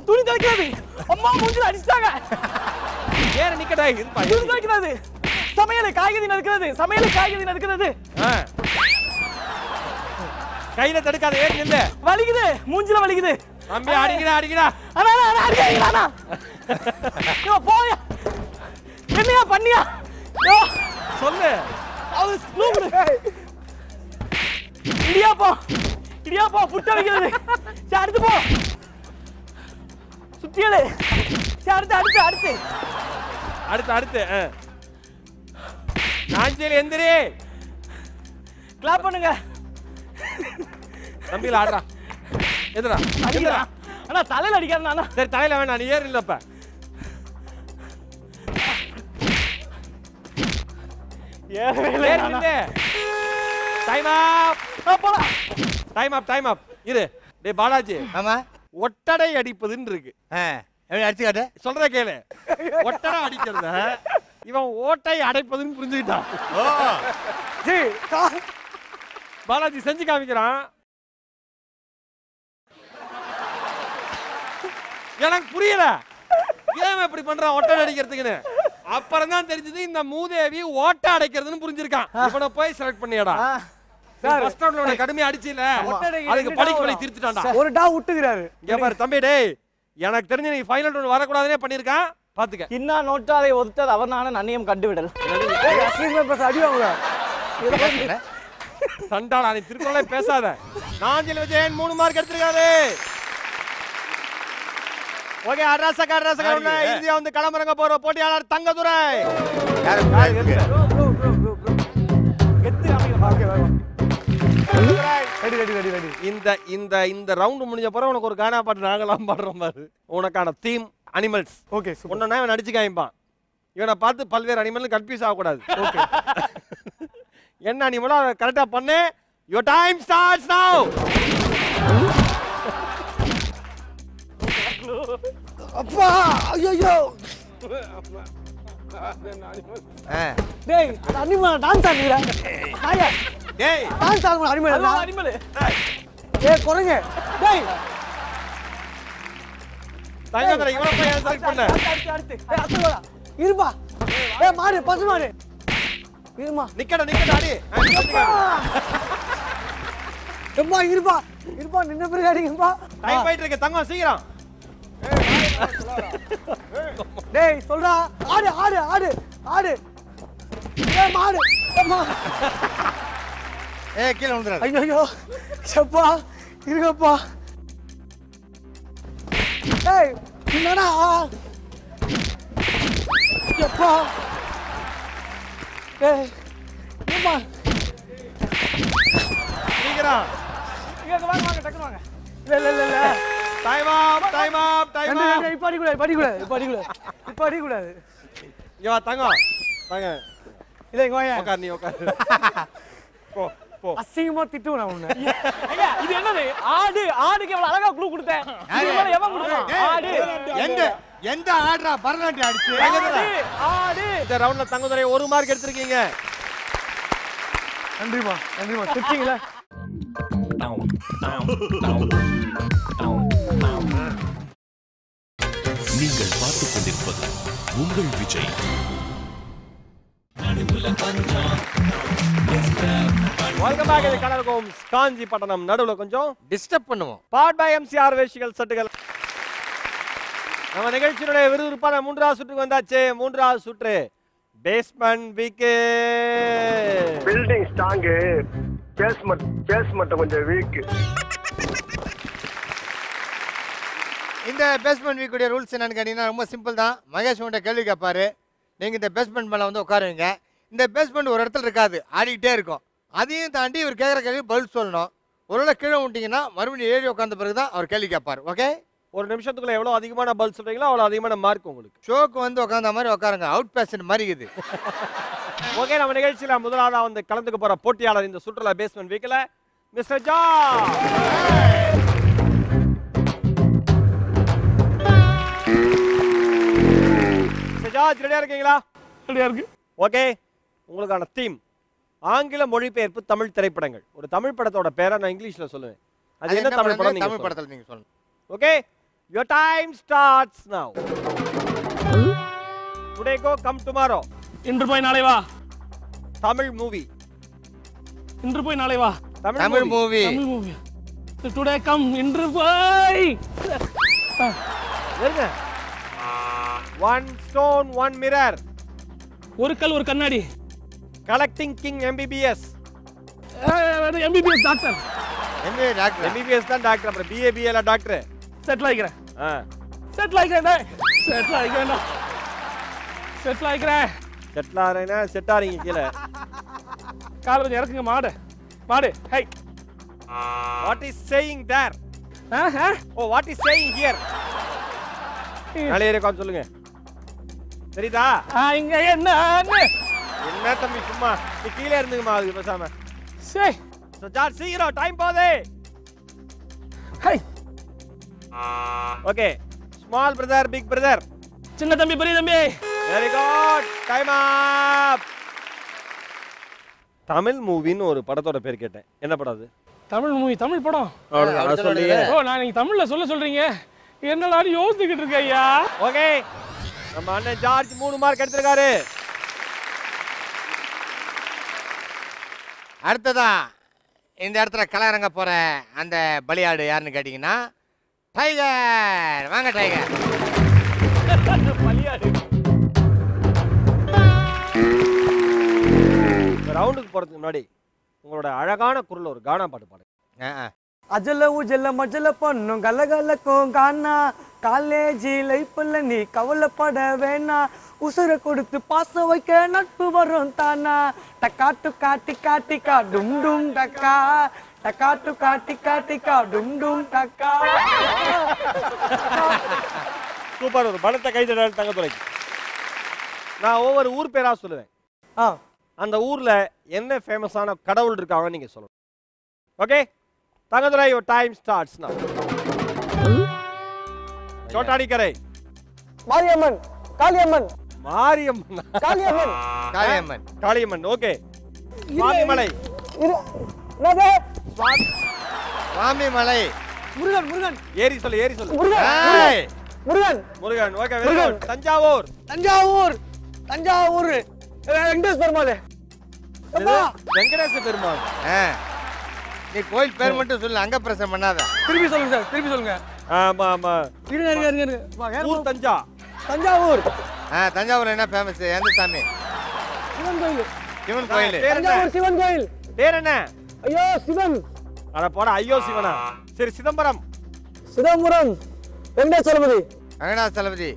துணி துவைக்கிறது. அம்மா மூஞ்சில அடிச்சிட்டாங்க. ஏற நிக்கடா இருப்பா. துணி துவைக்கிறது, சமையல் காய்கறி நறுக்கிறது, சமையல் காய்கறி நறுக்கிறது. கையில தடுக்காத, ஏறி நில்லு. வலிக்குது, மூஞ்சில வலிக்குது. தம்பி அடிங்கடா அடிங்கடா. அண்ணா அண்ணா அடிங்கடா. யோ போயா. என்னையா பண்ணியா? யோ சொல்லு. அது ஸ்லூப்டு. இடியாப்பா புட்ட வைக்கிறது. சரி அடுத்து போ. சுத்தியலே. சரி அடுத்து அடுத்து அடுத்து அடுத்து அடுத்து நாஞ்சில் எந்திரி. கிளாப் பண்ணுங்க. தம்பில ஆடுறா. எதுடா அடிக்கிறா. அண்ணா தலையில அடிக்காதண்ணா அண்ணா. சரி தலையில வேணாம், நீ ஏறு இல்லப்ப. ஏறவே ஏறு இல்ல. நில்லு. Time up. போலாம். Time up. இரு. டேய் பாலாஜி, ஆமா ஒட்டடை அடிப்பதுன்னு இருக்கு. எப்படி அடிச்சு காட்டு. சொல்ற கேளு. ஒட்டடை அடிக்கிறத இவன் ஓட்டை அடைப்பதுன்னு புரிஞ்சுக்கிட்டான். பாலாஜி செஞ்சு காமிக்கிறான். எனக்கு புரியல ஏன் இப்படி பண்றான் ஒட்டடை அடிக்கிறதுக்குன்னு. அப்புறம் தான் தெரிஞ்சது இந்த மூதேவி ஓட்டை அடைக்கிறதுன்னு புரிஞ்சிருக்கான். இவனை போய் செலக்ட் பண்ணியாடா. ஃபர்ஸ்ட் ரவுண்ட்ல உன்னை கடுமையா அடிச்சில, அதுக்கு படிக்க வழி திருத்திட்டான்டா. ஒரு டா விட்டுக்கிறாரு. இங்க பாரு தம்பி, டேய் எனக்கு தெரிஞ்சு நீ ஃபைனல் ரவுண்ட் வரக்கூடாதுனே பண்ணிருக்கான். பாத்துக்க. இன்னா நோட்டாரை ஒருத்தர் அவனான நன்னியம் கண்டுவிடல். அசிங்கமா பேச அடி வாங்குற. சண்டாளா, நீ திருக்குறளே பேசாத. நாஞ்சில் விஜயன் 3 மார்க் எடுத்துருக்காரு. ஓகே, அட்ரஸக இந்தியா வந்து களமிறங்க போற போட்டியாளர் தங்கதுரை. இந்த ரவுண்ட் முடிஞ்ச பிறகு உனக்கு ஒரு கானா பாட்டு நாங்களாம் பாடுறோம் பாரு. உனக்கான தீம் அனிமல்ஸ். ஓகே, ஒன்னொன்னா இவன் அடிச்சு காமிப்பான். இவனை பார்த்து பல்வேறு அனிமல் கன்ஃபியூஸ் ஆகக்கூடாது. ஓகே, என்ன அனிமலோ அதை கரெக்டா பண்ணு. யுவர் டைம் ஸ்டார்ட்ஸ் நவ. அப்பா ஐயோ. டேய் அனிமல் டான்ஸ் ஆடுறா. நாயா டேய் டான்ஸ் ஆடுற அனிமல். அனிமல். ஏய் குரங்கு. டேய் தங்கதுரை இவனை போய் செலக்ட் பண்ணு. அடுத்து அடுத்து அத்தோடா இருப்பா. ஏய் மாடு பசு மாடு. இருமா நிக்கடா அடி. எம்மா இருப்பா நின்ன பிறகு அடிங்கப்பா. டைம் போயிட்டு இருக்கு தங்கம், சீக்கிரம். டேய் சொல்றா. ஆடு. ஏய் மாடு. அம்மா கீழே விழுந்துறாரு. ஐயோ சப்பா இருங்கப்பா. ஏய் என்னடா சப்பா. ஏய் அம்மா சீக்கிரம். இங்க வாங்க வாங்க டக்குனு வாங்க. இல்ல டைம் அப். இப்ப அடிக்கூடாது. இங்க வா தங்கம். இல்ல இங்க வாங்க. உட்கார், நீ உட்கார். போ. அசிங்கமா திட்டுவேன் உன்னை. ஐயா இது என்னது? ஆடுக்கு எவ்வளவு அழகா க்ளூ கொடுத்தேன். இது எவன் கொடுத்தான்? ஆடு. எந்த ஆடுறா பரநாட்டியம் அடிச்சு. ஆடு. இந்த ரவுண்ட்ல தங்கதுரை 1 மார்க் எடுத்திருக்கீங்க. நன்றிமா திட்டிங்களா. நீங்கள் பார்த்துக் கொண்டிருப்பது உங்கள் விஜய். Welcome back. இது கனரகம் காஞ்சிபட்டணம். நடுவுல கொஞ்சம் டிஸ்டர்ப் பண்ணுவோம். பார்ட் பை எம்சிஆர் வேஷிகள் சட்டுகள். நம்ம நிகழ்ச்சியினுடைய விறுவிறுப்பான 3வது சுற்றுக்கு வந்தாச்சு. 3வது சுற்று basement weak. Building strong, basement கொஞ்சம் வீக். இந்த பேஸ்மெண்ட் வீக்குடைய ரூல்ஸ் என்னன்னு கேட்டீங்கன்னா ரொம்ப சிம்பிள் தான். மகேஷ் உங்கள்கிட்ட கேள்வி கேட்பாரு. நீங்கள் இந்த பேஸ்மெண்ட் மேலே வந்து உட்காருவீங்க. இந்த பேஸ்மெண்ட் ஒரு இடத்துல இருக்காது, ஆடிக்கிட்டே இருக்கும். அதையும் தாண்டி இவர் கேட்குற கேள்வி பதில் சொல்லணும். ஒருவேளை கீழே விட்டீங்கன்னா மறுபடியும் ஏறி உட்காந்த பிறகு தான் அவர் கேள்வி கேட்பார். ஓகே, ஒரு நிமிஷத்துக்குள்ள எவ்வளவு அதிகமான பதில் சொல்றீங்களோ அவ்வளவு அதிகமான மார்க் உங்களுக்கு. ஷோக்கு வந்து உட்காந்த மாதிரி உட்காருங்க. அவுட் பேஷன் மாதிரி இது. ஓகே, நம்ம நிகழ்ச்சியில முதலாவதா வந்து கலந்துக்க போற போட்டியாளர் இந்த சுற்றுலா பேஸ்மெண்ட் வீக்ல மிஸ்டர் ஜா. ஜார்ஜ் ரெடியா இருக்கீங்களா? ரெடியா இருக்கு. ஓகே, உங்களுக்கான தீம் ஆங்கில மொழிபெயர்ப்பு தமிழ் திரைப்படங்கள். ஒரு தமிழ் படத்தோட பேரை நான் இங்கிலீஷ்ல சொல்லுவேன். அது என்ன தமிழ் படம்? தமிழ் படத்துல நீங்க சொல்லணும். Okay, your time starts now. Today go, come tomorrow. இன்று போய் நாளை வா. தமிழ் மூவி. இன்று போய் நாளை வா. Tamil movie. Tamil movie. Today come, இன்று போய். இருங்க. One stone, one mirror. ஒரு கல் ஒரு கண்ணாடி. Collecting King MBBS. MBBS doctor. MBBS doctor. MBBS தான் டாக்டர். அப்புறம் BA BA டாக்டர். செட்டில் ஆயிக்கிறேன். செட்டில் ஆயிக்கிறேன். செட்டில் ஆயிக்கிறேன். செட்டில் ஆயிக்கிறேன். செட்டில் ஆறேனா செட்டாரீங்க கீழே. கால கொஞ்சம் இறக்குங்க. மாடு மாடு. Hi. What is saying there? Oh, what is saying here? நாளை ஏறிக்கோன்னு சொல்லுங்க. சரிதா? இங்க என்ன என்ன தம்பி சும்மா நீ கீழே இருந்துங்கம்மா அதுக்கு பேசாம. சரி. ஜார்ஜ் சீக்கிரம் டைம் போதே. Hi. Okay, small brother big brother. சின்ன தம்பி பெரிய தம்பி. Very good, time up. Tamil மூவின்னு ஒரு படத்தோட பேர் கேட்டேன். என்ன படம் அது? தமிழ் மூவி, தமிழ் படம். சொல்லுங்க. ஓ, நான் நீங்க தமிழ்ல சொல்றீங்க. என்னடா யோசிச்சுக்கிட்டு இருக்க ஐயா. ஓகே, நம்ம அண்ணன் ஜார்ஜ் 3 மார்க் எடுத்திருக்காரு. அடுத்ததா இந்த இடத்துல கலரங்க போற அந்த பலியாடு யாருன்னு கேட்டீங்கன்னா டைகர். வாங்க டைகர். பலியாடு. ரவுண்டுக்கு போறதுக்கு முன்னாடி உங்களோட அழகான குரல் ஒரு கானா பாட்டு பாடுங்க. அஜல உஜல மஜல பண்ணும் கலகலக்கும் கானா காலேஜ் லைஃப்ல நீ கவலைப்பட வேணா உசுர கொடுத்து பாச வைக்க நட்பு வரும் தானா டக்காட்டு காட்டி காட்டிக்கா டும் டும் டக்கா டக்காட்டு காட்டி காட்டிக்கா டும் டும் டக்கா. சூப்பர், ஒரு பலத்தை கைதடல் தங்கத்துறைக்கு. நான் ஒவ்வொரு ஊர் பேரா சொல்லுவேன். அந்த ஊர்ல என்ன ஃபேமஸான கடவுள் இருக்காங்கன்னு நீங்க சொல்லணும். Okay, Thangadurai, your time starts now. சோட்டாடிக்கரை. மாரியம்மன். காளியம்மன். மாரியம்மன். காளியம்மன். காளியம்மன். காளியம்மன். ஓகே, சுவாமிமலை. சுவாமிமலை. முருகன். முருகன். ஏரி சொல்லு, ஏரி சொல்லு. Murugan. Murugan. Murugan. Okay, very good. Thanjavur. Thanjavur. Thanjavur. Venkatesh Perumal. Venkatesa Perumal. நீ கோயில் பேர் மட்டும் சொல்லு, அங்க பிரசம் பண்ணாத. திருப்பி சொல்லுங்க சார், திருப்பி சொல்லுங்க. ஆமா ஆமா. இருங்க. ஊர் தஞ்சா. தஞ்சாவூர். தஞ்சாவூர்ல என்ன ஃபேமஸ்? எந்த சாமி? சிவன் கோயில். சிவன் கோயில். தஞ்சாவூர் சிவன் கோயில். பேர் என்ன? ஐயோ சிவன். அட போடா, ஐயோ சிவனா. சரி, சிதம்பரம். சிதம்பரம். வெங்கடாச்சலபதி. வெங்கடாச்சலபதி.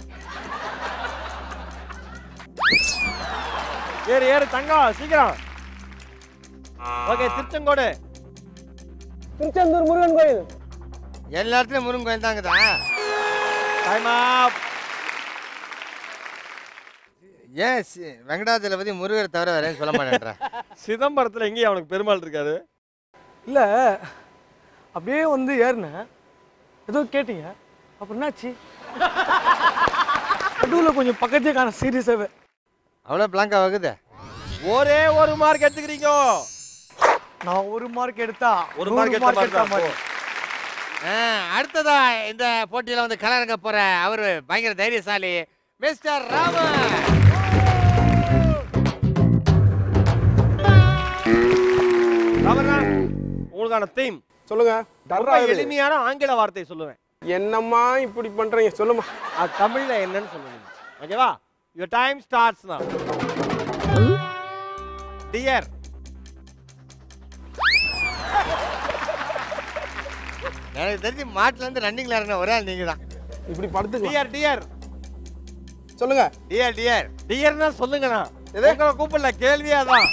ஏறு தங்கம் சீக்கிரம். ஓகே, திருச்செங்கோடு. திருச்செந்தூர் முருகன் கோயில். எல்லா இடத்துலயும் முருகன் கோயில் தாங்கதான். டைம் அப். ஏன் வெங்கடாச்சலபதி முருகர் தவிர வேற சொல்ல மாட்டேன்ற? சிதம்பரத்துல எங்கேயும் அவனுக்கு பெருமாள் இருக்காரு. இல்ல அப்படியே வந்து ஏறினேன், ஏதோ கேட்டீங்க, அப்புறம் என்னாச்சு? நடுவில் கொஞ்சம் பக்கத்தே காண சீரியஸாவே. அவ்வளோ பிளாங்கா வகுது. ஒரே ஒரு மார்க் எடுத்துக்கிறீங்க. நான் ஒரு மார்க் எடுத்தா ஒரு மார்க் எடுத்தா மாதிரி. அடுத்ததா இந்த போட்டியில வந்து கலரங்க போற அவரு பயங்கர தைரியசாலி மிஸ்டர் ராமன். உங்களுக்கான தீம் சொல்லுங்க. எளிமையான ஆங்கில வார்த்தை சொல்லுவேன். என்னம்மா இப்படி பண்றீங்க? சொல்லுமா. அது தமிழ்ல என்னன்னு சொல்லுங்க. ஓகேவா? your time starts now. dear. எனக்கு தெரிஞ்சு மாட்டுல இருந்து ரன்னிங்ல இறங்கின ஒரே ஆள் நீங்க தான். இப்படி படுத்துங்க. dear சொல்லுங்க. டியர்னா சொல்லுங்கண்ணா. எதுக்கு கூப்பிடல, கேள்வியா தான்.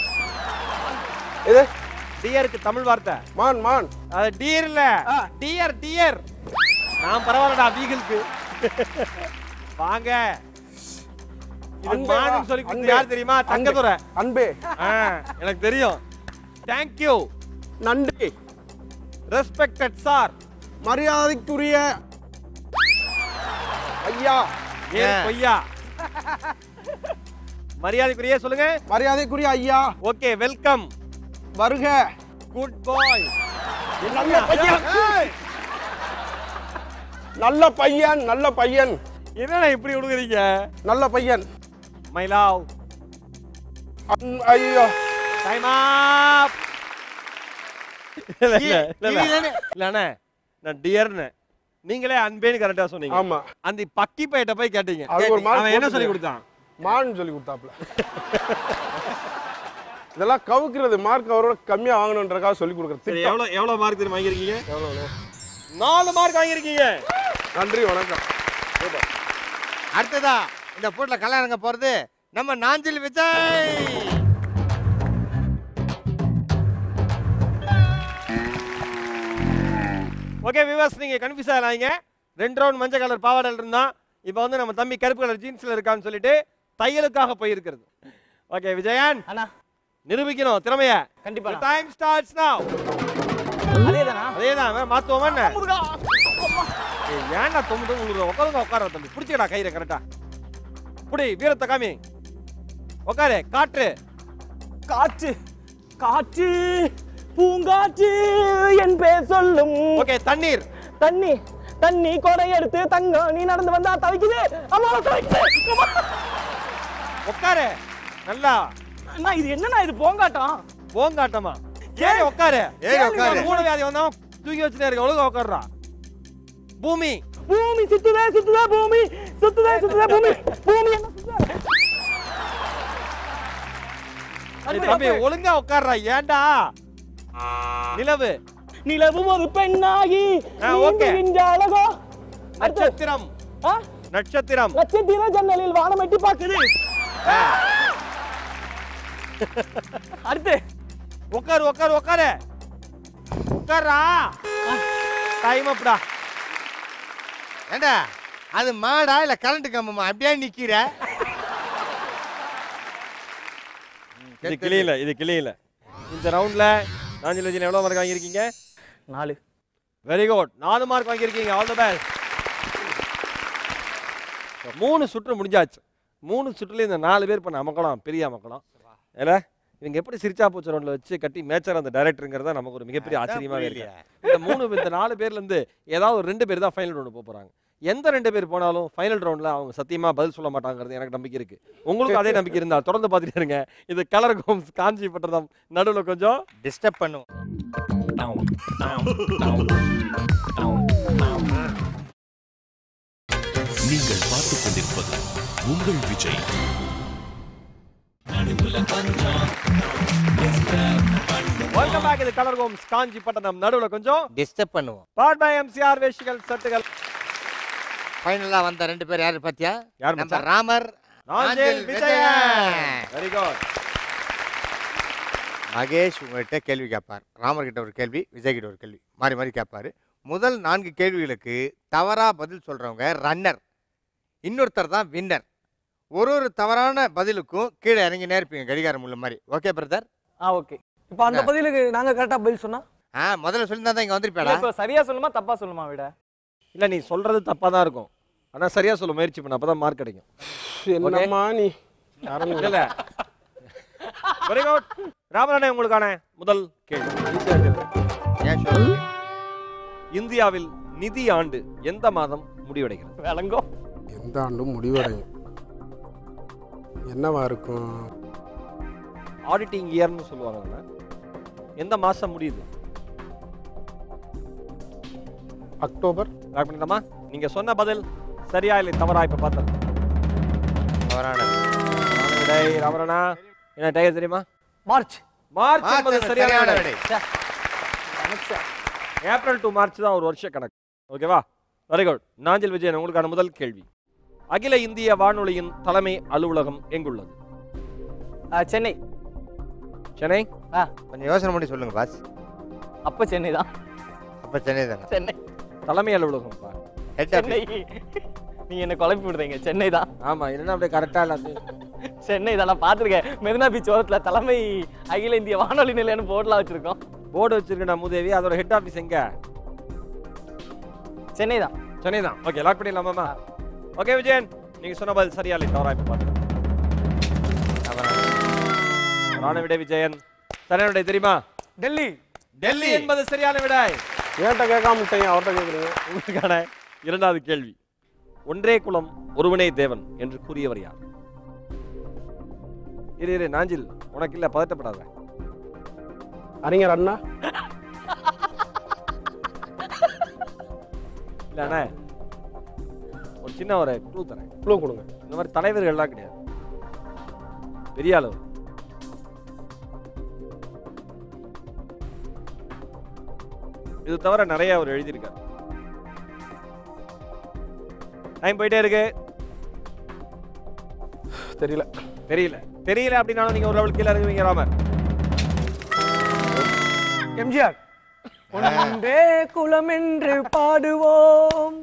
எது? டியருக்கு தமிழ் வார்த்தை மான். அது டியர் இல்ல, டியர். நான் பரவாயில்லடா வீகிளுக்கு. வாங்க. இது மான் சொல்லி கொடுத்து யார் தெரியுமா? தங்கதுரை. அன்பே. எனக்கு தெரியும். Thank you. நன்றி. Respected sir. மரியாதைக்குரிய ஐயா. ஏன் பொய்யா? மரியாதைக்குரிய சொல்லுங்க. மரியாதைக்குரிய ஐயா. Okay, welcome. வருக. குட் பாய். நல்ல பையன். நல்ல பையன், நல்ல பையன். என்னடா இப்படி விடுறீங்க? நல்ல பையன். My love. ஐயோ. Time up. இல்லண்ணே, நான் டியர்னு நீங்களே அன்பேன்னு கரெக்டா சொன்னீங்க. ஆமா. அந்த பக்கி பையிட்ட போய் கேட்டீங்க. அவன் என்ன சொல்லி கொடுத்தான்? மான்னு சொல்லி கொடுத்தாப்ல. இதெல்லாம் கவுக்குறது மார்க் அவரோட கம்மியா வாங்கணும்ன்றக்காக சொல்லி கொடுக்குறது. எவ்வளவு மார்க் தெரியுமா வாங்கியிருக்கீங்க? எவ்வளவு? 4 மார்க் வாங்கியிருக்கீங்க. நன்றி, வணக்கம். அடுத்ததா இந்த போட்டில கல்யாணங்க போறது நம்ம நாஞ்சில் விஜய். ஓகே வியூவர்ஸ், நீங்க கன்ஃபியூஸ் ஆகலாங்க. 2 ரவுண்ட் மஞ்சள் கலர் பாவாடையில் இருந்தா, இப்போ வந்து நம்ம தம்பி கருப்பு கலர் ஜீன்ஸ்ல இருக்கான்னு சொல்லிட்டு தையலுக்காக போயிருக்கிறது. ஓகே விஜயன், அண்ணா நிரூபிக்கணும் திறமைய. கண்டிப்பா. டைம் ஸ்டார்ட்ஸ் நவ. அதேதானா? அதேதான். மாத்துவோமா என்ன? ஏன்டா தொம்பு உட்கார தம்பி, பிடிச்சிக்கடா கயிறை கரெக்டா. புடி, வீரத்தை காமி. உட்காரு. காற்று. காற்று காற்று பூங்காற்று என் பேர் சொல்லும். ஓகே, தண்ணீர். தண்ணி தண்ணி கொடை எடுத்து தங்கம் நீ நடந்து வந்தா தவிக்குது. அம்மா தவிக்குது. உட்காரு. நல்லா. அண்ணா இது என்னண்ணா இது போங்காட்டம்? போங்காட்டமா? ஏறி உட்காரு. ஏறி உட்காரு. மூணு வியாதி வந்தா தூக்கி வச்சுட்டே இருக்க. ஒழுங்கா உட்காருடா. பூமி. பூமி சுத்துதே சுத்துதே பூமி சுத்துதே சுத்துதே பூமி. பூமி என்ன சுத்துதே? தம்பி ஒழுங்கா உட்காருடா. ஏன்டா? நிலவு. நிலவு ஒரு பெண்ணாகி ஓகே. அழகோ. நட்சத்திரம். நட்சத்திரம். நட்சத்திர ஜன்னலில் வானம் எட்டி பாக்குது. அடுத்து உட்காரு உட்காரு உட்காரு உட்காரா. டைம் அப்டா. ஏண்டா அது மாடா இல்ல கரண்ட் கம்பமா அப்படியே நிக்கிற? இது கிளியில, இது கிளியில. இந்த ரவுண்ட்ல நாஞ்சில் விஜயன் எவ்வளவு மார்க் வாங்கியிருக்கீங்க? 4. Very good. 4 மார்க் வாங்கியிருக்கீங்க. All the best. 3 சுற்று முடிஞ்சாச்சு. 3 சுற்றுல இந்த 4 பேர் பண்ண அமக்கலாம், பெரிய அமக்கலாம். ஏல இவங்க எப்படி சிரிச்சா பூச்ச ரவுண்ட்ல வச்சு கட்டி மேட்சர் அந்த டைரக்டருங்கிறத நமக்கு ஒரு மிகப்பெரிய ஆச்சரியமாவே இருக்கு. இந்த 4 பேர்ல இருந்து ஏதாவது ஒரு 2 பேர் தான் ஃபைனல் ரவுண்ட் போக போறாங்க. எந்த 2 பேர் போனாலும் ஃபைனல் ரவுண்ட்ல அவங்க சத்தியமா பதில் சொல்ல மாட்டாங்கிறது எனக்கு நம்பிக்கை இருக்கு. உங்களுக்கு அதே நம்பிக்கை இருந்தா தொடர்ந்து பார்த்துட்டே இருங்க. இது கலர் கோம்ஸ் காஞ்சி பட்டதம். நடுவுல கொஞ்சம் டிஸ்டர்ப் பண்ணுவோம். நீங்கள் பார்த்துக் கொண்டிருப்பது உங்கள் விஜய். Welcome back. இது கலர் கோம்ஸ் காஞ்சி பட்டதம். நடுவுல கொஞ்சம் டிஸ்டர்ப் பண்ணுவோம். பார்ட் பை எம்சிஆர் வேஷ்டிகள் சட்டுகள். ஃபைனலா வந்த 2 பேர் யாரு பாத்தியா? யார் நம்ம ராமர், நாஞ்சில் விஜயன். Very good. மகேஷ் உங்கள்கிட்ட கேள்வி கேட்பார். ராமர் கிட்ட ஒரு கேள்வி, விஜய் கிட்ட ஒரு கேள்வி, மாறி மாறி கேட்பாரு. முதல் 4 கேள்விகளுக்கு தவறா பதில் சொல்றவங்க ரன்னர், இன்னொருத்தர் தான் வின்னர். ஒரு தவறான பதிலுக்கும் கீழே இறங்கினே இருப்பீங்க கடிகாரம் உள்ள மாதிரி. Okay brother? ஓகே. இப்போ அந்த பதிலுக்கு நாங்க கரெக்டா பதில் சொன்னா முதல்ல சொல்லியிருந்தா தான் இங்க வந்திருப்பேடா. இப்போ சரியா சொல்லுமா தப்பா சொல்லுமா விட? இல்ல நீ சொல்றது தப்பா தான் இருக்கும். ஆனா சரியா சொல்ல முயற்சி பண்ண, அப்பதான் மார்க் கிடைக்கும். என்னம்மா நீ? இல்ல. Very good. ராமராணே, உங்களுக்கான முதல் கேள்வி. இந்தியாவில் நிதி ஆண்டு எந்த மாதம் முடிவடைகிறது? விளங்கோ. எந்த ஆண்டும் முடிவடையும்? என்னவா இருக்கும்? ஆடிட்டிங் இயர்னு சொல்லுவாங்க. எந்த மாசம் முடியுது? அக்டோபர். லாக் பண்ணிடலாமா? நீங்க சொன்ன பதில் சரியா இல்லை தவறா இப்ப பார்த்தோம். தவறான விடை. ராமராணா, என்ன டைம் தெரியுமா? மார்ச். மார்ச் என்பது சரியான விடை. நினைச்சா ஏப்ரல் டு மார்ச் தான் ஒரு வருஷ கணக்கு. ஓகேவா? Very good. நாஞ்சில் விஜயன், உங்களுக்கான முதல் கேள்வி. அகில இந்திய வானொலியின் தலைமை அலுவலகம் எங்குள்ளது? சென்னை. சென்னை. கொஞ்சம் யோசனை பண்ணி சொல்லுங்க பாஸ். அப்ப சென்னை தான். அப்ப சென்னை தானே சென்னை தலைமை அலுவலகம். சென்னை. நீங்க என்ன குழப்பி விடுறீங்க. சென்னை தான். ஆமா, இல்லைன்னா அப்படியே கரெக்டா இல்லாது. சென்னை தான். நான் பார்த்துருக்கேன். மெரினா பீச் ஓரத்துல தலைமை அகில இந்திய வானொலி நிலையம்னு போர்டுலாம் வச்சிருக்கோம். போர்டு வச்சிருக்கேன் மூதேவி. அதோட ஹெட் ஆபீஸ் எங்க? சென்னை தான். சென்னை தான். ஓகே, லாக் பண்ணிடலாமா? ஓகே விஜயன், நீங்க சொன்ன பதில் சரியா இல்லை தவறா இப்ப பாத்துக்கலாம். தவறான விடை விஜயன். சரியான விடை தெரியுமா? டெல்லி. டெல்லி என்பது சரியான விடை. ஏன்ட்ட கேட்காம விட்டீங்க, அவர்கிட்ட கேட்குறீங்க. உங்களுக்கான இரண்டாவது கேள்வி. ஒன்றே குலம் ஒருவனே தேவன் என்று கூறியவர் யார்? இரு நாஞ்சில், உனக்கு இல்ல, பதட்டப்படாத. அறிஞர் அண்ணா. இல்ல அண்ணா, ஒரு சின்ன ஒரு க்ளூ தரேன். க்ளூ கொடுங்க. இந்த மாதிரி தலைவர்கள்லாம் கிடையாது, பெரிய அளவு. இது தவிர நிறைய அவர் எழுதியிருக்கார். டைம் போயிட்டே இருக்கு. தெரியல தெரியல அப்படின்னாலும் நீங்க ஒரு லெவல் கீழே இறங்குவீங்க ராமர். எம்ஜிஆர். ஒன்றே குலம் என்று பாடுவோம்,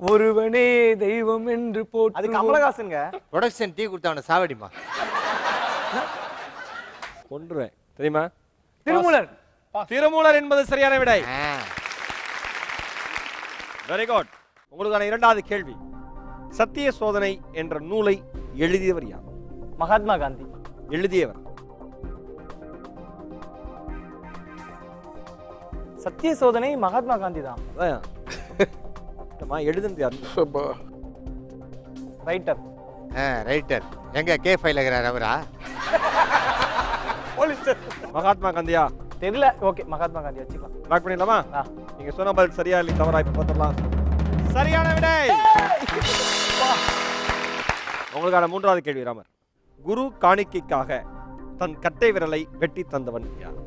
ஒருவனே தெய்வம் என்று போட்டு. அது கமலஹாசன்ங்க. Production tea கொடுத்தவன சாவடிமா. கொன்றுவேன் தெரியுமா? திருமூலர் என்பது சரியான விடை. Very good. உங்களுக்கான இரண்டாவது கேள்வி. சத்திய சோதனை என்ற நூலை எழுதியவர் யார்? மகாத்மா காந்தி. எழுதியவர். சத்திய சோதனை மகாத்மா காந்தி தான். எழுதுனது யார்? ரைட்டர். ரைட்டர். எங்க கே ஃபைல் இருக்கிறார் அவரா? மகாத்மா காந்தியா? தெரியல. ஓகே, மகாத்மா காந்தி வச்சுக்கலாம். லாக் பண்ணிடலாமா? நீங்க சொன்ன பதில் சரியா இல்லை தவறா இப்ப பார்த்துடலாம். சரியான விடை. உங்களுக்கான மூன்றாவது கேள்வி ராமர். குரு காணிக்கைக்காக தன் கட்டை விரலை வெட்டி தந்தவன் யார்?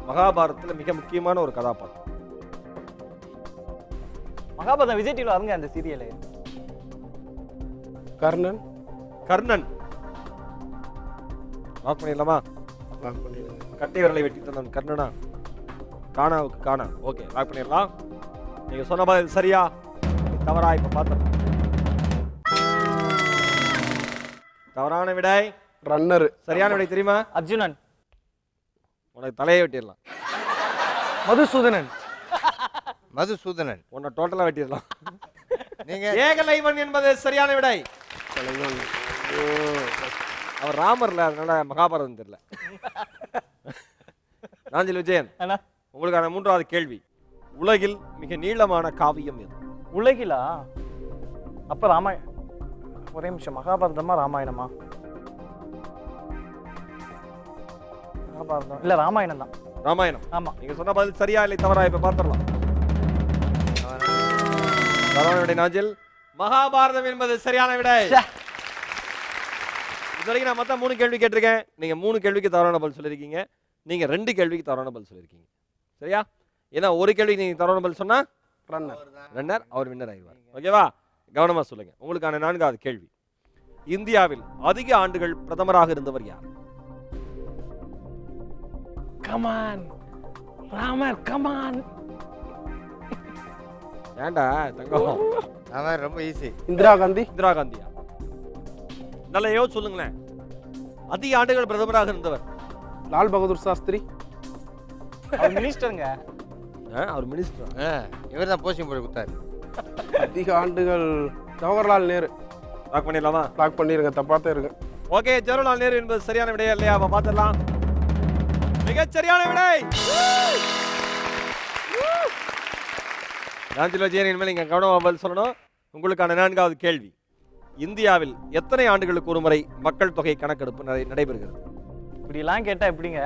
மகாபாரதத்துல மிக முக்கியமான ஒரு கதாபாத்திரம். மகாபாரதம் விஜய் டிவில வருங்க அந்த சீரியல். கர்ணன். லாக் பண்ணிடலாமா? கட்டை விரலை வெட்டி தந்தவன் கர்ணனா? காணாவுக்கு காணா. ஓகே, லாக் பண்ணிடலாம். நீங்க சொன்ன பதில் சரியா தவறா இப்ப பார்த்தோம். தவறான விடை. ரன்னர். சரியான விடை தெரியுமா? அர்ஜுனன். உனக்கு தலையை வெட்டிடலாம். மதுசூதனன். உன்னை டோட்டலா வெட்டிடலாம். நீங்க ஏகலைவன் என்பது சரியான விடை. அவர் ராமர்ல, அதனால மகாபாரதம் தெரியல. நாஞ்சில் விஜயன், உங்களுக்கான மூன்றாவது கேள்வி. உலகில் மிக நீளமான காவியம் எது? உலகிலா? அப்ப ராமாயணம். ஒரே நிமிஷம், மகாபாரதமா ராமாயணமா? மகாபாரதம் இல்ல, ராமாயணம் தான். ராமாயணம். ஆமா. நீங்க சொன்ன பதில் சரியா இல்லை தவறா இப்ப பார்த்துடலாம். தவறான விடை நாஞ்சில். மகாபாரதம் என்பது சரியான விடை. இதுவரைக்கும் நான் மொத்தம் 3 கேள்வி கேட்டிருக்கேன். நீங்க 3 கேள்விக்கு தவறான பதில் சொல்லியிருக்கீங்க. நீங்க 2 கேள்விக்கு தவறான பதில் சொல்லியிருக்கீங்க. சரியா? ஏன்னா ஒரு கேள்விக்கு நீங்க தவறான பதில் சொன்னா ரன்னர், அவர் வின்னர் ஆயிடுவார். ஓகேவா? கவனமா சொல்லுங்க. உங்களுக்கான 4வது கேள்வி. இந்தியாவில் அதிக ஆண்டுகள் பிரதமராக இருந்தவர் யார்? Come on Ramar, come on. ஏண்டா தங்கம்? அவன் ரொம்ப ஈஸி. இந்திரா காந்தி. இந்திரா காந்தியா? நல்ல யோசிச்சு சொல்லுங்களேன். அதிக ஆண்டுகள் பிரதமராக இருந்தவர். லால் பகதூர் சாஸ்திரி. அவர் மினிஸ்டருங்க. அவர் மினிஸ்டர். இவர் தான் போஸ்டிங் போட்டு கொடுத்தாரு. அதிக ஆண்டுகள் ஜவஹர்லால் நேரு. லாக் பண்ணிடலாமா? லாக் பண்ணிருங்க, தப்பாத்தே இருக்கு. ஓகே, ஜவஹர்லால் நேரு என்பது சரியான விடையா இல்லையா? அப்ப பார்த்துடலாம். மிகச் சரியான விடை. நாஞ்சில் விஜயன், இனிமேல் நீங்க கவனமா பதில் சொல்லணும். உங்களுக்கான 4வது கேள்வி. இந்தியாவில் எத்தனை ஆண்டுகளுக்கு ஒரு முறை மக்கள் தொகை கணக்கெடுப்பு நடைபெறுகிறது? இப்படி எல்லாம் கேட்டா எப்படிங்க?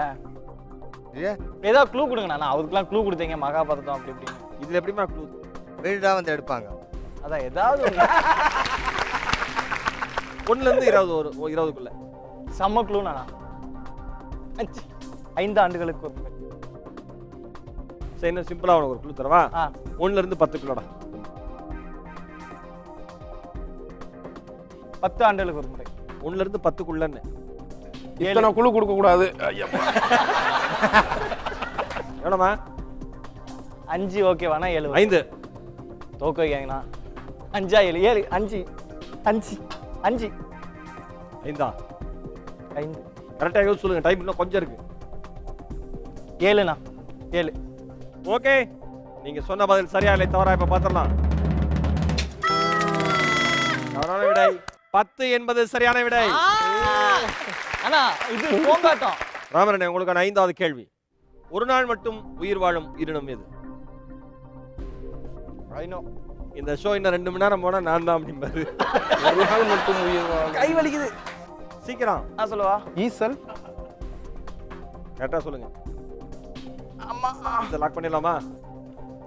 ஏதாவது க்ளூ கொடுங்க. நான் அவருக்குலாம் க்ளூ கொடுத்தீங்க, மகாபாரதம் அப்படி இப்படி. இதுல எப்படிமா க்ளூ? வீடா வந்து எடுப்பாங்க. அதான் ஏதாவது 1ல இருந்து 20க்குள்ள. செம்ம க்ளூ. நானா 5 ஆண்டுகளுக்கு ஒரு முறை. சரி, இன்னும் சிம்பிளா ஒரு க்ளூ தரவா? 1ல இருந்து 10க்குள்ளடா. 10 ஆண்டுகளுக்கு ஒரு முறை. 1ல இருந்து 10க்குள்ளன்னு. இத்தனை குழு கொடுக்க கூடாது. எவ்வளவுமா? 5 ஓகேவானா? 7. 5. தோக்க வைக்காங்கண்ணா. 5 7 7 5 5 5 5 5. கரெக்டா யோசிச்சு சொல்லுங்க. டைம் இன்னும் கொஞ்சம் இருக்கு. 7ண்ணா. 7. ஓகே, நீங்க சொன்ன பதில் சரியா இல்லை தவறா இப்ப பார்த்துடலாம். தவறான விடை. 10 என்பது சரியான விடை. அண்ணா இது போங்காட்டம். ராமரண்ணே, உங்களுக்கான 5வது கேள்வி. ஒரு நாள் மட்டும் உயிர் வாழும் உயிரினம் எது? இந்த ஷோ இன்னும் 2 மணி நேரம் போனா நான் தான் அப்படிம்பாரு. ஒரு நாள் மட்டும் உயிர் வாழும். கை வலிக்குது. சீக்கிரம் சொல்லவா? ஈசல். கரெக்டா சொல்லுங்க. அம்மா இத லாக் பண்ணிடலாமா?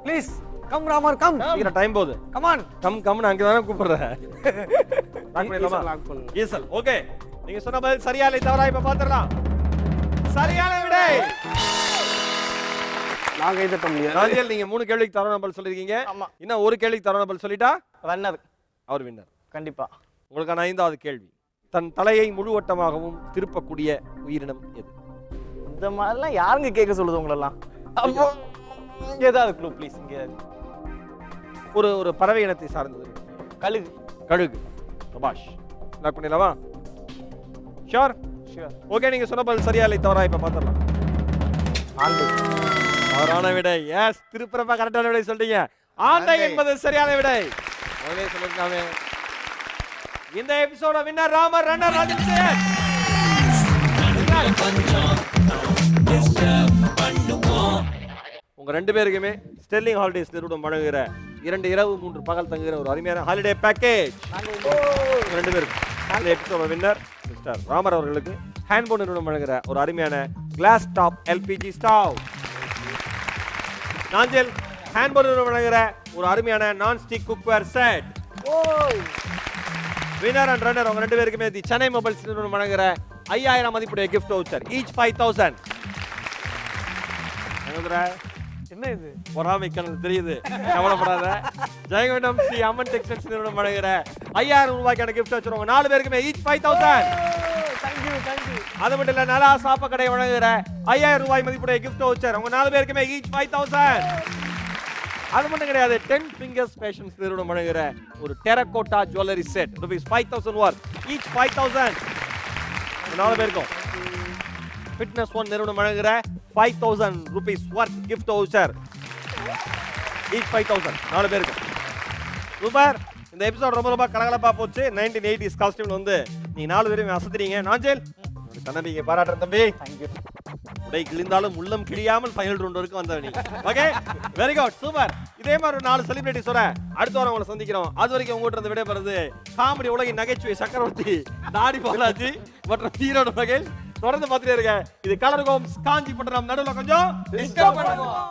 Please come Ramar come. சீக்கிரம் டைம் போகுது. Come on. கம் அங்க தான கூப்பிடுறேன். லாக் பண்ணிடலாமா? லாக் பண்ணுங்க. ஈசல். ஓகே, நீங்க சொன்ன பதில் சரியா இல்லை தவறா இப்ப பாத்துறலாம். சரியான விடை. நான் கை தட்ட முடியாது. நாஜியல், நீங்க 3 கேள்விக்கு தவறான பதில் சொல்லிருக்கீங்க. ஆமா. இன்னும் ஒரு கேள்விக்கு தவறான பதில் சொல்லிட்டா ரன்னர் அவர் வின்னர். கண்டிப்பா. உங்களுக்கான 5வது கேள்வி. தன் தலையை முழுவட்டமாகவும் திருப்பக்கூடிய உயிரினம் எது? இந்த மாதிரிலாம் யாருங்க கேட்க சொல்லுது உங்களெல்லாம்? அப்போ ஏதாவது க்ளூ ப்ளீஸ். இங்க ஒரு பறவை இனத்தை சார்ந்தது. கழுகு. கழுகு. சபாஷ். லாக் பண்ணிடலாமா? ஷூர். ஓகே, நீங்க சொன்ன பதில் சரியா இல்லை தவறா இப்ப பாத்துறலாம். தவறான விடை. எஸ், திருப்பரப்பா கரெக்டான விடை சொல்றீங்க. ஆந்தை என்பது சரியான விடை. முதலே சொல்லிருக்காமே. இந்த எபிசோட வின்னர் ராமர், ரன்னர் ராஜேஷ். உங்க 2 பேருக்குமே ஸ்டெர்லிங் ஹாலிடேஸ் நிறுவனம் வழங்குகிற 2 இரவு 3 பகல் தங்குகிற ஒரு அருமையான ஹாலிடே பேக்கேஜ். 2 பேருக்கு இந்த எபிசோட வின்னர் மிஸ்டர் ராமர் அவர்களுக்கு ஹேண்ட்போன் நிறுவனம் வழங்குகிற ஒரு அருமையான கிளாஸ் டாப் எல்பிஜி ஸ்டவ். நாஞ்சல் ஹேண்ட்போன் நிறுவனம் வழங்குகிற ஒரு அருமையான non stick cookware set. Winner and runner உங்க 2 பேருக்குமே தி சென்னை மொபைல்ஸ் நிறுவனம் வழங்குகிற 5000 மதிப்புடைய gift voucher each 5000. என்ன இது? பொறாமை கணக்கு தெரியுது, கவலைப்படாத. ஜெயங்கொண்டம் ஸ்ரீ அம்மன் டெக்ஸ்டைல்ஸ் நிறுவனம் வழங்குகிற 5000 ரூபாய்க்கான gift voucher உங்க 4 பேருக்குமே each 5000. அது மட்டும் இல்ல, நலா சாப்ப கடை வழங்குகிற 5000 ரூபாய் மதிப்புடைய gift voucher உங்க 4 பேருக்குமே each 5000. அது மட்டும் கிடையாது, 10 fingers fashions நிறுவனம் வழங்குகிற ஒரு terracotta jewellery set ₹5000 worth each 5000. 4 பேருக்கும் ஃபிட்னஸ் ஒன் நிறுவனம் வழங்குகிற ₹5000 worth gift voucher each 5000. 4 பேருக்கும். சூப்பர். இந்த எபிசோட் ரொம்ப கலகலப்பா போச்சு. 1980s காஸ்டியூம்ல வந்து நீங்க 4 பேரும் அசத்துறீங்க. நாஞ்சல், தன்னம்பிக்கை பாராட்டுறேன் தம்பி. உடை கிழிந்தாலும் உள்ளம் கிழியாமல் ஃபைனல் ரவுண்ட் வரைக்கும் வந்த நீ. Okay, very good, super. இதே மாதிரி ஒரு 4 செலிபிரிட்டிஸோட அடுத்த வாரம் உங்களை சந்திக்கிறோம். அது வரைக்கும் உங்ககிட்ட இருந்து விடைபெறுது காமெடி உலகின் நகைச்சுவை சக்கரவர்த்தி தாடி பாலாஜி மற்றும் ஹீரோட மகேஷ். தொடர்ந்து பார்த்துட்டே இருக்க. இது கலர் கோம்ஸ் காஞ்சிபுரம். நடுவில் கொஞ்சம் டிஸ்டர்ப் பண்ணுவோம்.